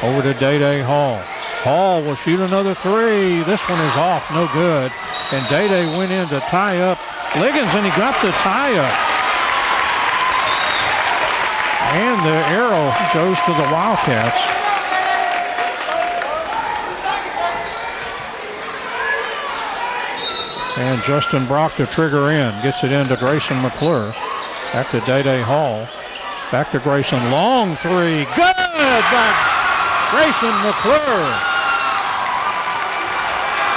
Over to Day Hall. Hall will shoot another three. This one is off, no good. And Day went in to tie up Liggins, and he got the tie up. And the arrow goes to the Wildcats. And Justin Brock to trigger in. Gets it into Grayson McClure. Back to Day Hall. Back to Grayson. Long three. Good by Grayson McClure.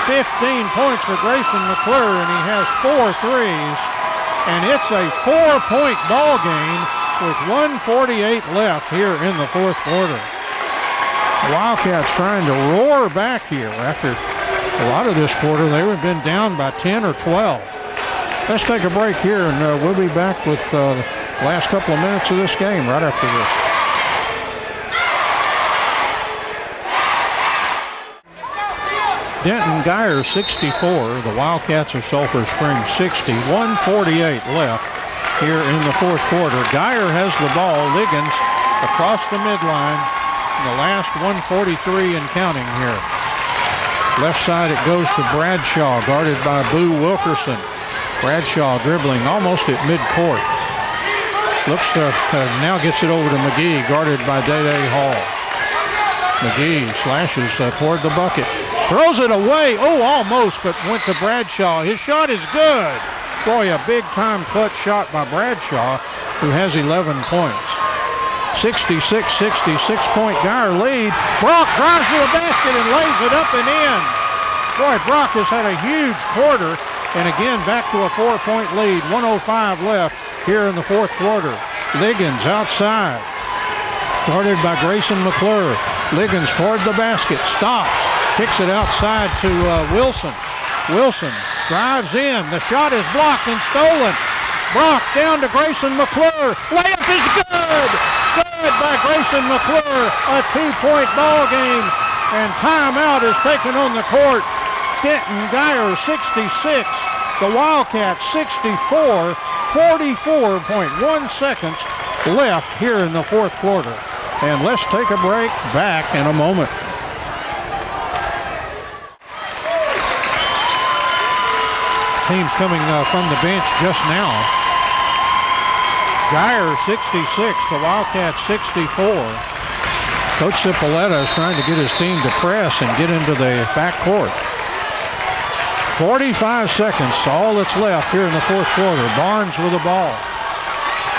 15 points for Grayson McClure, and he has 4 threes. And it's a 4-point ball game with 1:48 left here in the fourth quarter. The Wildcats trying to roar back here after a lot of this quarter. They would have been down by 10 or 12. Let's take a break here, and we'll be back with the last couple of minutes of this game right after this. Denton Guyer 64, the Wildcats of Sulphur Springs 60. 1:48 left here in the fourth quarter. Guyer has the ball. Liggins across the midline. The last 1:43 and counting here. Left side it goes to Bradshaw, guarded by Boo Wilkerson. Bradshaw dribbling almost at midcourt. Looks to now gets it over to McGee, guarded by Day Hall. McGee slashes toward the bucket. Throws it away. Oh, almost, but went to Bradshaw. His shot is good. Boy, a big-time clutch shot by Bradshaw, who has 11 points. 66-60, 6-point Guyer lead. Brock drives to the basket and lays it up and in. Boy, Brock has had a huge quarter, and again back to a 4-point lead. 1:05 left here in the fourth quarter. Liggins outside, guarded by Grayson McClure. Liggins toward the basket, stops, kicks it outside to Wilson. Wilson drives in. The shot is blocked and stolen. Brock down to Grayson McClure. Layup is good. Good by Grayson McClure. A 2-point ball game. And timeout is taken on the court. Denton Guyer 66. The Wildcats 64. 44.1 seconds left here in the fourth quarter. And let's take a break. Back in a moment. Teams coming from the bench just now. Guyer 66, the Wildcats 64. Coach Cipolletta is trying to get his team to press and get into the backcourt. 45 seconds, all that's left here in the fourth quarter. Barnes with the ball.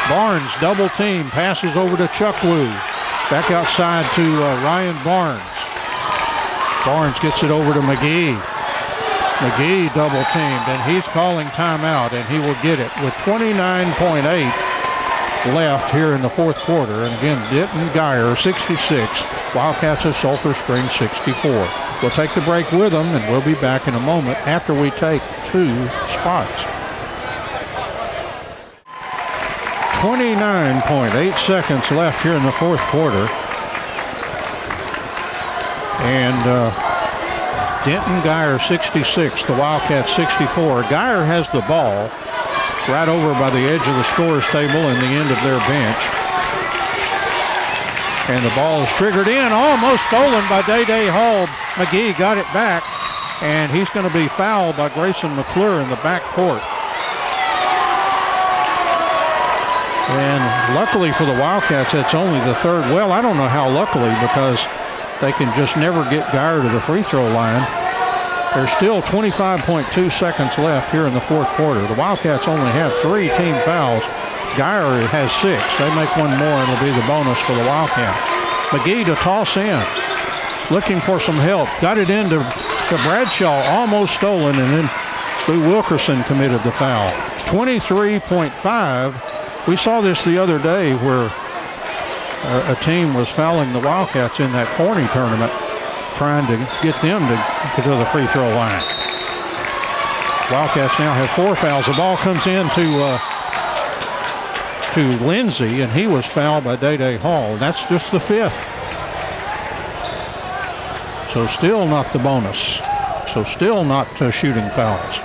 Barnes double team, passes over to Chuck Wu. Back outside to Ryan Barnes. Barnes gets it over to McGee. McGee double teamed, and he's calling timeout, and he will get it with 29.8 left here in the fourth quarter. And again, Denton Guyer 66, Wildcats of Sulphur Springs 64. We'll take the break with them, and we'll be back in a moment after we take 2 spots. 29.8 seconds left here in the fourth quarter. And Denton Guyer 66, the Wildcats 64. Guyer has the ball right over by the edge of the scorer's table and the end of their bench. And the ball is triggered in, almost stolen by Day Hall. McGee got it back, and he's going to be fouled by Grayson McClure in the backcourt. And luckily for the Wildcats, it's only the third. Well, I don't know how luckily, because they can just never get Guyer to the free throw line. There's still 25.2 seconds left here in the fourth quarter. The Wildcats only have 3 team fouls. Guyer has 6. They make one more, and it'll be the bonus for the Wildcats. McGee to toss in, looking for some help. Got it into Bradshaw, almost stolen, and then Lou Wilkerson committed the foul. 23.5. We saw this the other day where a team was fouling the Wildcats in that Forney tournament, trying to get them to get to the free throw line. Wildcats now have 4 fouls. The ball comes in to Lindsey, and he was fouled by Day Hall. That's just the 5th. So still not the bonus. So still not shooting fouls.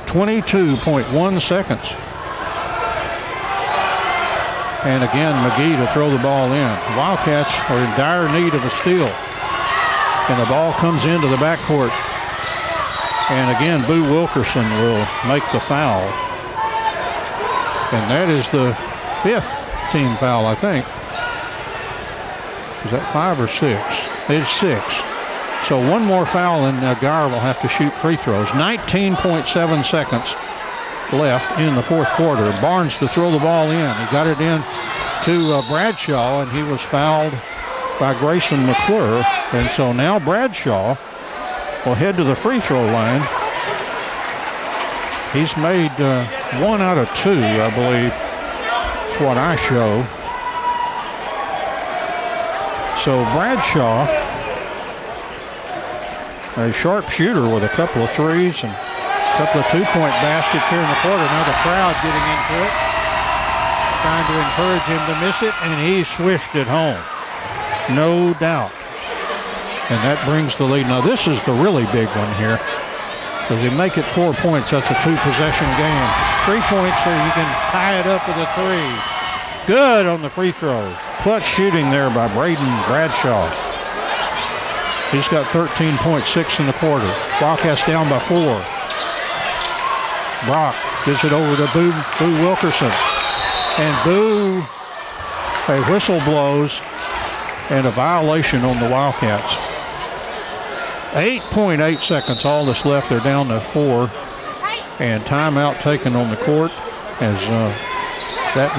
22.1 seconds. And again, McGee to throw the ball in. The Wildcats are in dire need of a steal. And the ball comes into the backcourt. And again, Boo Wilkerson will make the foul. And that is the 5th team foul, I think. Is that 5 or 6? It's 6. So one more foul, and Guyer will have to shoot free throws. 19.7 seconds left in the fourth quarter. Barnes to throw the ball in. He got it in to Bradshaw, and he was fouled by Grayson McClure. And so now Bradshaw will head to the free throw line. He's made 1 out of 2, I believe. That's what I show. So Bradshaw, a sharp shooter with a couple of threes and a couple of 2-point baskets here in the quarter. Now the crowd getting into it, trying to encourage him to miss it, and he swished it home. No doubt. And that brings the lead. Now this is the really big one here. If they make it 4 points, that's a 2-possession game. 3 points, so you can tie it up with a 3. Good on the free throw. Clutch shooting there by Braden Bradshaw. He's got 13.6 in the quarter. Wildcats down by 4. Brock gives it over to Boo Wilkerson. And Boo, a whistle blows and a violation on the Wildcats. 8.8 seconds, all that's left. They're down to 4. And timeout taken on the court, as that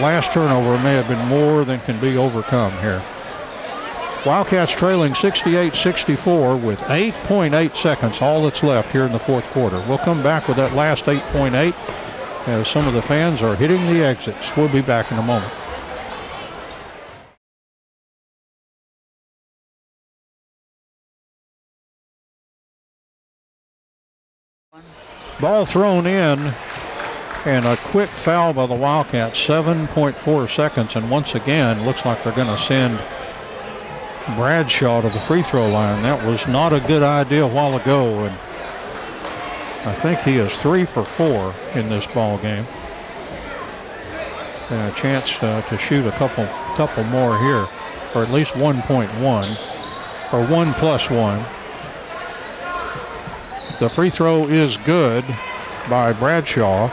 last turnover may have been more than can be overcome here. Wildcats trailing 68-64 with 8.8 seconds, all that's left here in the fourth quarter. We'll come back with that last 8.8 as some of the fans are hitting the exits. We'll be back in a moment. Ball thrown in, and a quick foul by the Wildcats, 7.4 seconds, and once again, looks like they're going to send Bradshaw to the free throw line. That was not a good idea a while ago, and I think he is 3 for 4 in this ball game. And a chance to shoot a couple more here, or at least 1.1, or 1 plus 1. The free throw is good by Bradshaw.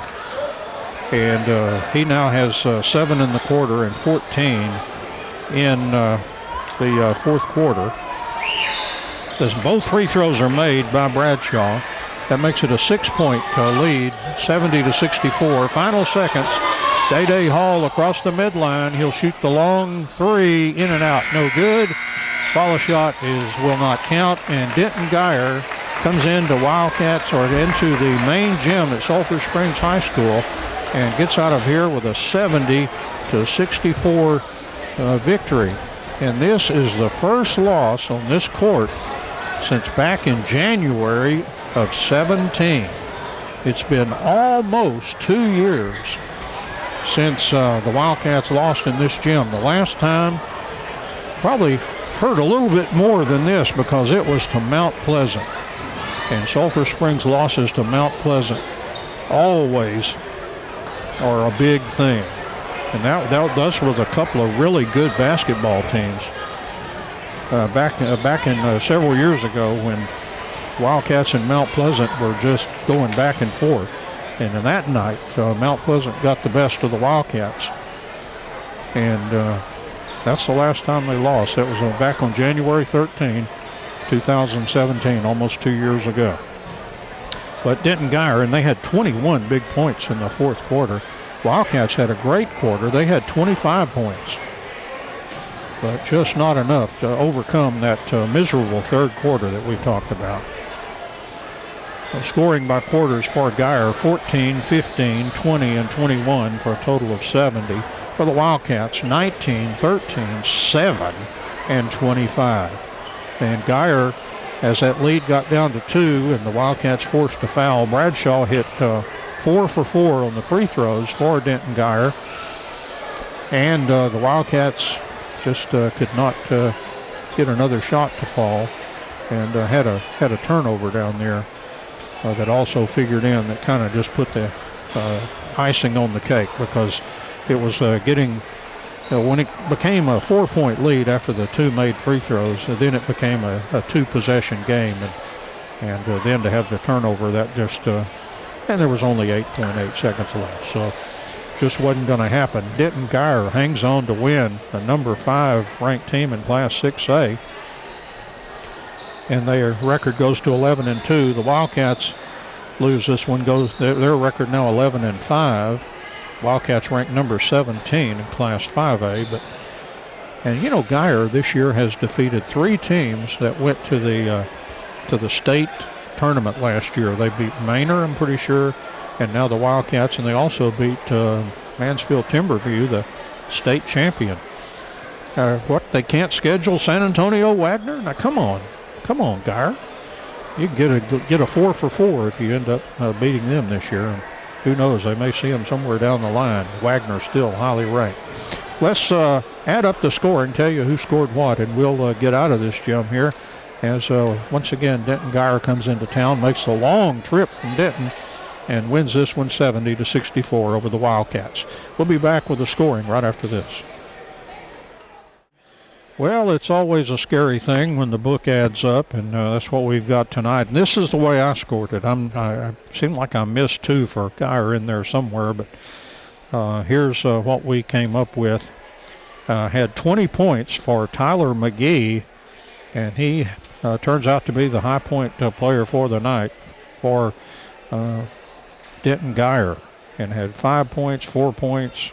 And he now has 7 in the quarter and 14 in the fourth quarter. As both free throws are made by Bradshaw, that makes it a 6-point lead, 70-64. Final seconds. Day Hall across the midline. He'll shoot the long three, in and out, no good. Follow shot will not count, and Denton Guyer comes into Wildcats or into the main gym at Sulphur Springs High School and gets out of here with a 70-64 victory. And this is the first loss on this court since back in January of 17. It's been almost 2 years since the Wildcats lost in this gym. The last time probably hurt a little bit more than this because it was to Mount Pleasant. And Sulphur Springs losses to Mount Pleasant always are a big thing. And those was a couple of really good basketball teams back in several years ago when Wildcats and Mount Pleasant were just going back and forth. And in that night, Mount Pleasant got the best of the Wildcats. And that's the last time they lost. That was back on January 13, 2017, almost 2 years ago. But Denton Guyer, and they had 21 big points in the fourth quarter. Wildcats had a great quarter. They had 25 points. But just not enough to overcome that miserable third quarter that we talked about. Scoring by quarters for Guyer, 14, 15, 20, and 21 for a total of 70. For the Wildcats, 19, 13, 7, and 25. And Guyer, as that lead got down to 2 and the Wildcats forced a foul, Bradshaw hit 4 for 4 on the free throws for Denton Guyer. And the Wildcats just could not get another shot to fall, and had a turnover down there that also figured in, that kind of just put the icing on the cake, because it was getting, when it became a 4-point lead after the 2 made free throws, then it became a 2-possession game, and then to have the turnover, that just, and there was only 8.8 seconds left, so just wasn't going to happen. Denton Guyer hangs on to win, the number 5 ranked team in Class 6A. And their record goes to 11-2. The Wildcats lose this one, their record now 11-5. Wildcats ranked number 17 in Class 5A. And you know, Guyer this year has defeated 3 teams that went to the state tournament last year. They beat Manor, I'm pretty sure, and now the Wildcats, and they also beat Mansfield Timberview, the state champion. What, they can't schedule San Antonio Wagner? Now come on, Guyer. You can get a 4 for 4 if you end up beating them this year. And who knows, they may see them somewhere down the line. Wagner's still highly ranked. Let's add up the scoring, tell you who scored what, and we'll get out of this gym here. As once again, Denton Guyer comes into town, makes the long trip from Denton, and wins this one 70-64 over the Wildcats. We'll be back with the scoring right after this. Well, it's always a scary thing when the book adds up, and that's what we've got tonight. And this is the way I scored it. I seem like I missed 2 for Guyer in there somewhere, but here's what we came up with. Had 20 points for Tyler McGee, and he turns out to be the high point player for the night for Denton Guyer, and had 5 points, 4 points,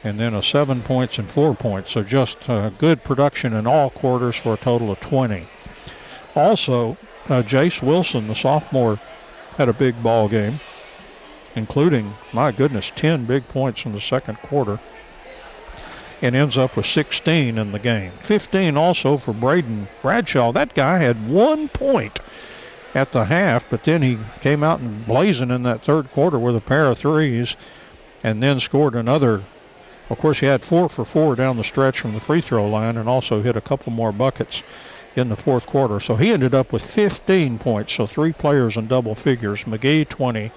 and then a 7 points and 4 points. So just good production in all quarters for a total of 20. Also, Jace Wilson, the sophomore, had a big ball game, including, my goodness, 10 big points in the second quarter, and ends up with 16 in the game. 15 also for Braden Bradshaw. That guy had 1 point at the half, but then he came out and blazing in that third quarter with a pair of threes, and then scored another. Of course, he had 4 for 4 down the stretch from the free throw line, and also hit a couple more buckets in the fourth quarter. So he ended up with 15 points, so 3 players in double figures. McGee 20,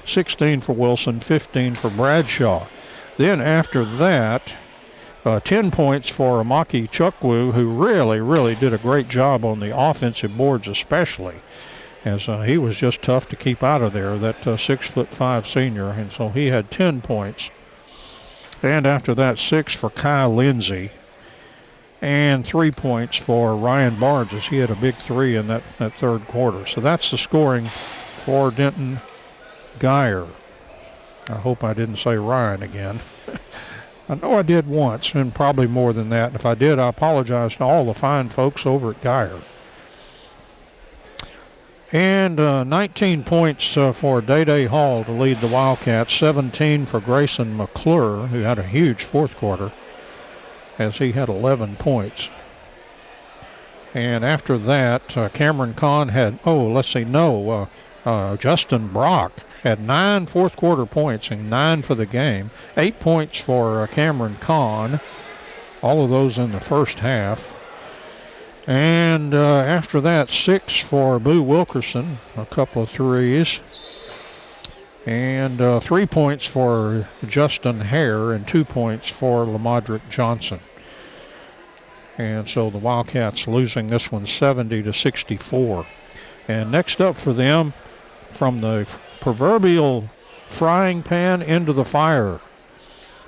16 for Wilson, 15 for Bradshaw. Then after that, 10 points for Amaki Chukwu, who really did a great job on the offensive boards especially. as he was just tough to keep out of there, that 6'5" senior, and so he had 10 points. And after that, 6 for Kyle Lindsay, and 3 points for Ryan Barnes, as he had a big 3 in that third quarter. So that's the scoring for Denton Guyer. I hope I didn't say Ryan again. I know I did once, and probably more than that. If I did, I apologize to all the fine folks over at Guyer. And 19 points for Day Hall to lead the Wildcats, 17 for Grayson McClure, who had a huge fourth quarter, as he had 11 points. And after that, Cameron Kahn had, Justin Brock had 9 fourth quarter points and 9 for the game. 8 points for Cameron Kahn, all of those in the first half. And after that, 6 for Boo Wilkerson, a couple of threes. And 3 points for Justin Hare and 2 points for Lamadrick Johnson. And so the Wildcats losing this one 70-64. And next up for them, from the proverbial frying pan into the fire,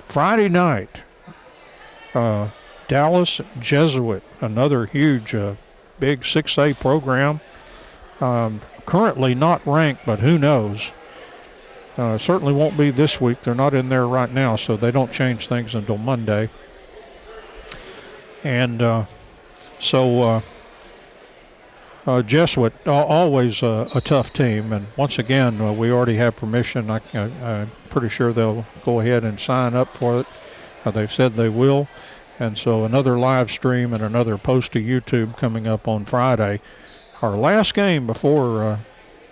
Friday night, Dallas Jesuit, another huge, big 6A program. Currently not ranked, but who knows. Certainly won't be this week. They're not in there right now, so they don't change things until Monday. And Jesuit, always a tough team. And once again, we already have permission. I'm pretty sure they'll go ahead and sign up for it. They've said they will. And so another live stream and another post to YouTube coming up on Friday. Our last game before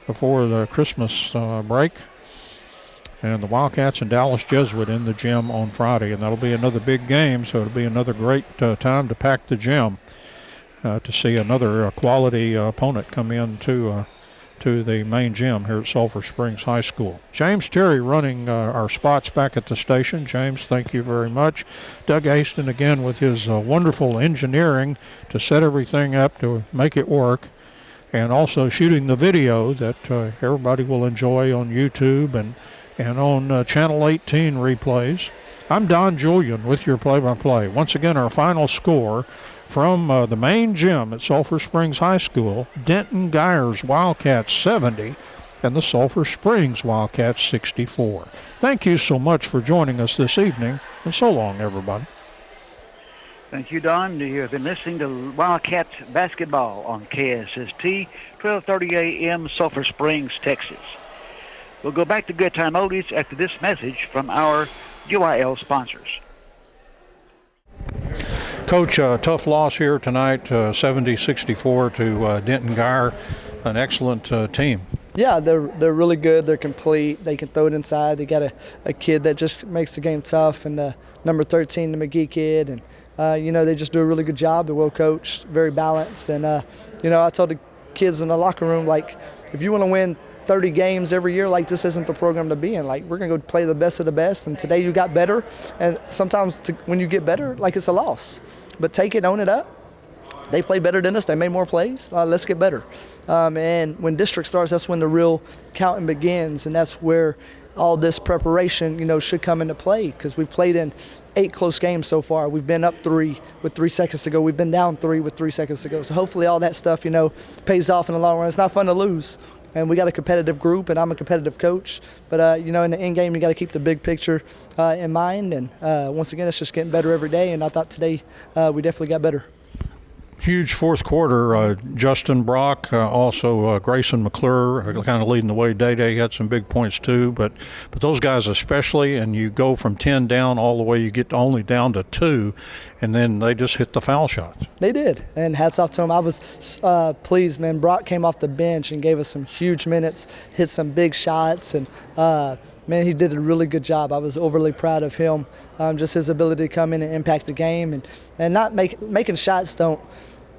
the Christmas break. And the Wildcats and Dallas Jesuit in the gym on Friday. And that'll be another big game, so it'll be another great time to pack the gym to see another quality opponent come in to the main gym here at Sulphur Springs High School. James Terry running our spots back at the station. James, thank you very much. Doug Aston again with his wonderful engineering to set everything up to make it work, and also shooting the video that everybody will enjoy on YouTube and on Channel 18 replays. I'm Don Julian with your play-by-play. Once again, our final score from the main gym at Sulphur Springs High School: Denton Guyer's Wildcats 70 and the Sulphur Springs Wildcats 64. Thank you so much for joining us this evening, and so long, everybody. Thank you, Don. You have been listening to Wildcats basketball on KSST, 1230 AM, Sulphur Springs, Texas. We'll go back to Good Time Oldies after this message from our UIL sponsors. Coach, tough loss here tonight, 70-64 to Denton Guyer, an excellent team. Yeah, they're really good. They're complete. They can throw it inside. They got a kid that just makes the game tough, and number 13, the McGee kid. And, they just do a really good job. They're well coached, very balanced. And, I told the kids in the locker room, like, if you want to win 30 games every year, like, this isn't the program to be in. Like, we're going to go play the best of the best, and today you got better. And sometimes when you get better, like, it's a loss. But take it, own it up. They play better than us. They made more plays. Let's get better. And when district starts, that's when the real counting begins, and that's where all this preparation, should come into play, because we've played in 8 close games so far. We've been up 3 with 3 seconds to go. We've been down 3 with 3 seconds to go. So hopefully all that stuff, pays off in the long run. It's not fun to lose. And we got a competitive group, and I'm a competitive coach. But, in the end game, you got to keep the big picture in mind. And, once again, it's just getting better every day. And I thought today we definitely got better. Huge fourth quarter. Justin Brock, also Grayson McClure, kind of leading the way. Day had some big points too, but those guys especially. And you go from 10 down all the way, you get only down to 2, and then they just hit the foul shots. They did, and hats off to them. I was pleased, man. Brock came off the bench and gave us some huge minutes, hit some big shots, and man, he did a really good job. I was overly proud of him. Just his ability to come in and impact the game, and not making shots don't.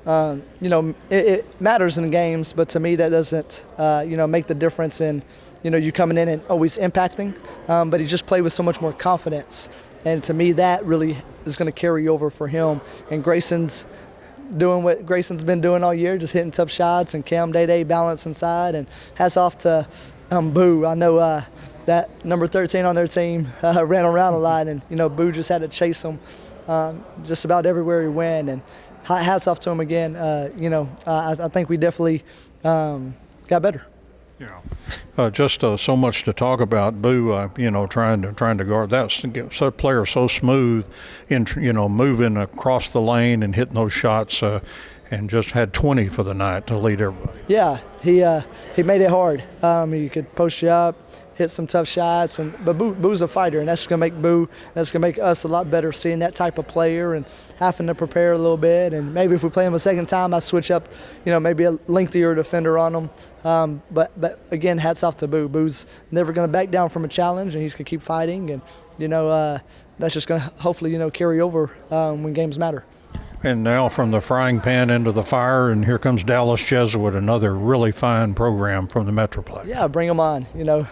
It matters in the games, but to me that doesn't, make the difference in, you coming in and always impacting. But he just played with so much more confidence, and to me that really is going to carry over for him. And Grayson's doing what Grayson's been doing all year, just hitting tough shots, and Cam Day balance inside. And hats off to Boo. I know that number 13 on their team ran around a lot, and Boo just had to chase him just about everywhere he went. And hats off to him again. I think we definitely got better. Yeah, just so much to talk about. Boo, trying to guard that player so smooth, in moving across the lane and hitting those shots, and just had 20 for the night to lead everybody. Yeah, he made it hard. He could post you up, hit some tough shots, but Boo's a fighter, and that's gonna make us a lot better seeing that type of player and having to prepare a little bit. And maybe if we play him a second time, I switch up, maybe a lengthier defender on him. But again, hats off to Boo. Boo's never gonna back down from a challenge, and he's gonna keep fighting. And that's just gonna hopefully carry over when games matter. And now from the frying pan into the fire, and here comes Dallas Jesuit, another really fine program from the Metroplex. Yeah, bring them on.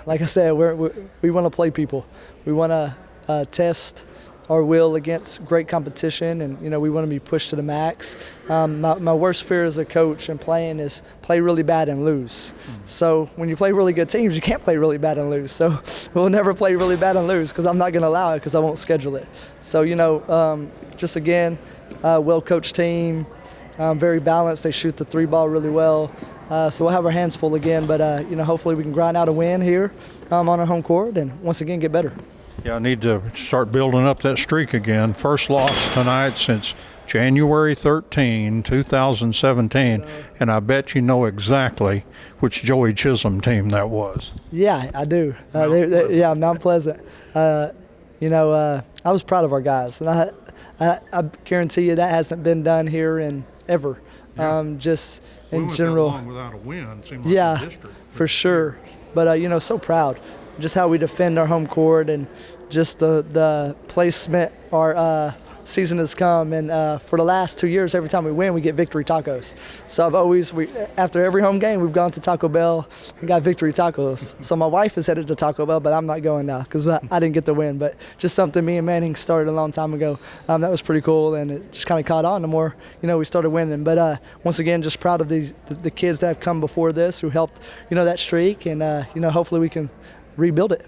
Like I said, we want to play people. We want to test our will against great competition, and we want to be pushed to the max. My worst fear as a coach and playing is play really bad and lose. So when you play really good teams, you can't play really bad and lose. So we'll never play really bad and lose, because I'm not going to allow it, because I won't schedule it. So just again, well-coached team, very balanced. They shoot the three ball really well. So we'll have our hands full again, but hopefully we can grind out a win here on our home court and once again get better. Yeah, I need to start building up that streak again. First loss tonight since January 13, 2017, and I bet you know exactly which Joey Chisholm team that was. Yeah, I do. Mount Pleasant. I was proud of our guys, and I guarantee you that hasn't been done here in ever. Yeah. Just in we general. Went that long without a win. Seemed like the district. For sure. But so proud, just how we defend our home court, and just the placement our season has come. And for the last 2 years, every time we win, we get victory tacos. So after every home game, we've gone to Taco Bell and got victory tacos. So my wife is headed to Taco Bell, but I'm not going now because I didn't get the win. But just something me and Manning started a long time ago. That was pretty cool, and it just kind of caught on the more we started winning. But once again, just proud of the kids that have come before this who helped that streak, and hopefully we can rebuild it.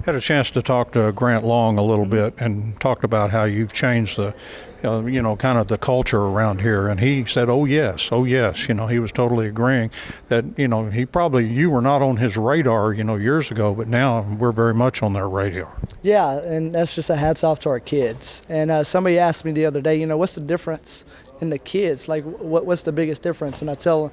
Had a chance to talk to Grant Long a little bit and talked about how you've changed the, kind of the culture around here. And he said, oh, yes. He was totally agreeing that, you were not on his radar, years ago, but now we're very much on their radar. Yeah, and that's just a hats off to our kids. And somebody asked me the other day, what's the difference in the kids? Like, what's the biggest difference? And I tell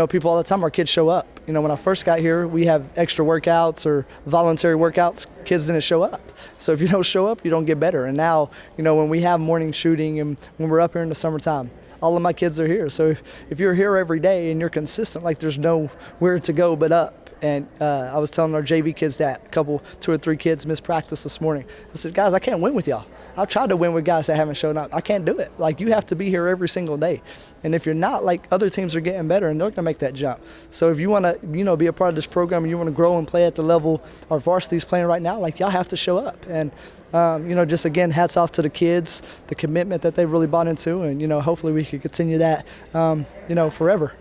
people all the time, our kids show up. When I first got here, we have extra workouts or voluntary workouts. Kids didn't show up. So if you don't show up, you don't get better. And now, when we have morning shooting and when we're up here in the summertime, all of my kids are here. So if you're here every day and you're consistent, like, there's nowhere to go but up. And I was telling our JV kids that 2 or 3 kids missed practice this morning. I said, guys, I can't win with y'all. I've tried to win with guys that haven't shown up. I can't do it. Like, you have to be here every single day. And if you're not, like, other teams are getting better, and they're going to make that jump. So if you want to, be a part of this program, and you want to grow and play at the level our varsity's playing right now, like, y'all have to show up. And, just, again, hats off to the kids, the commitment that they've really bought into. And, hopefully we can continue that, forever.